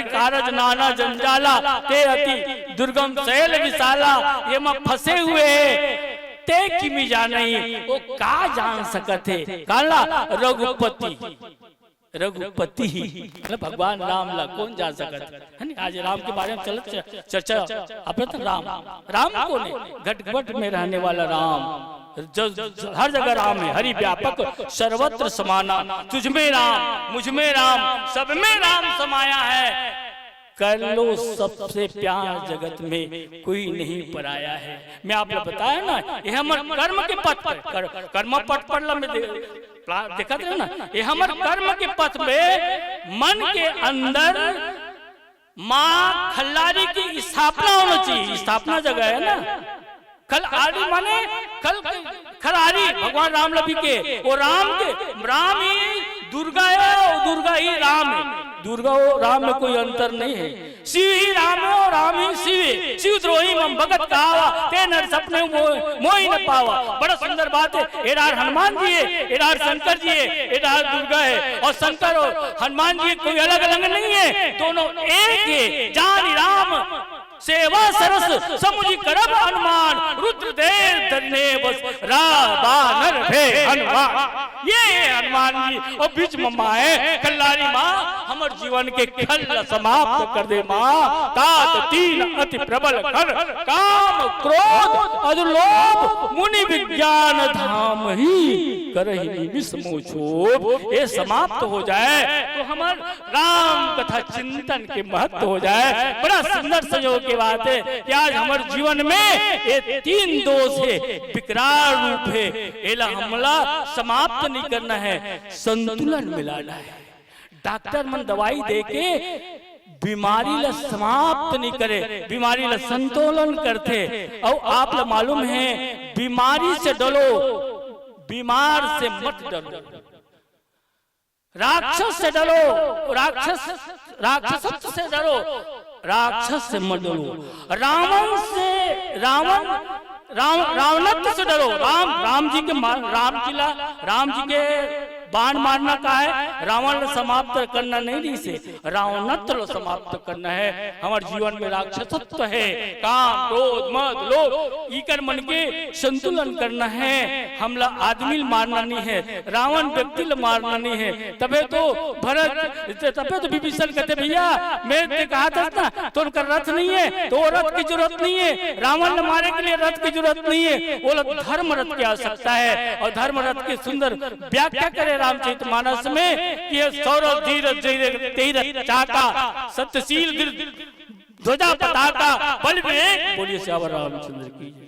कारज नाना जंजाला ते अति दुर्गम शैल विशाला ये में फंसे हुए ते किमी जानी वो का जान सकते काला रघुपति रघुपति भगवान राम ला कौन जान सकते है नहीं। आज राम के बारे में चलत चर्चा अपने तो राम कौन है? घट में रहने वाला राम जो हर जगह राम है, हरि व्यापक सर्वत्र समाना, तुझ में राम मुझ में राम सब में राम समाया है। कर लो सबसे प्यार जगत में कोई नहीं पराया है। मैं आपको बताया ना ये हमारे कर्म के पथ पर कर्म पथ पर देखा थे ना, ये हमारे कर्म के पथ में मन के अंदर माँ खल्लारी की स्थापना होना चाहिए। स्थापना जगह है ना, कल आदि माने कल खरारी भगवान राम लभी के वो राम ही दुर्गा है और दुर्गा ही राम है। दुर्गा और राम में कोई अंतर नहीं है। शिव ही राम है और राम ही शिव है। शिव द्रोही मम भगत कहावा ते नर सपने मोही न पावा। बड़ा सुंदर बात है। एरार हनुमान जी है, एरार शंकर जी है, एरार दुर्गा है और शंकर और हनुमान जी कोई अलग अलग नहीं है, दोनों एक है। जान राम सेवा सरस समुझी करब हनुमान रुद्र देव धरने बस राबानर भे हनुमान। ये हनुमान जी और बीच में माँ है कल्लारी माँ हमारे जीवन के खल समाप्त कर दे माँ। तात तीन अति प्रबल कर काम क्रोध अधलोभ मुनि विज्ञान धाम ही करहि विस्मोचोभ। ये समाप्त हो जाए तो हमारे राम कथा चिंतन के महत्व हो जाए। बड़ा सुंदर संयोग बात है कि आज हमारे जीवन में ये तीन दोष है, विकराल रूप है। एला हमला समाप्त नहीं करना है, संतुलन मिलाना है। डॉक्टर मन दवाई देके बीमारी ला समाप्त नहीं करे, बीमारी ला संतुलन करते। और आप ला मालूम है बीमारी से डरो, बीमार से मत डरो। राक्षस से डरो, राक्षस से डरो, राक्षस से मत डरो। रावणत्व से डरो। राम जी के बाण मारना का है, रावण समाप्त करना नहीं से रावणत्व समाप्त करना है। हमारे जीवन में राक्षसत्व है, काम क्रोध मद लोभ इकर मन के संतुलन करना है। हमला आदमी मारना नहीं है, रावण व्यक्ति मारना नहीं है। तबे तो भरत तबे तो विभीषण कहते भैया मैं कहा था ना तो उनका रथ नहीं है तो रथ की जरूरत नहीं है, रावण मारे के लिए रथ की जरूरत नहीं है, वो धर्म रथ की आवश्यकता है। और धर्म रथ की सुंदर व्याख्या करे रामचरितमानस में कि सौरभ धीरज तेरथ चाका सत्यशील ध्वजा पताका बल विवेक। बोलिए श्यावर रामचंद्र की।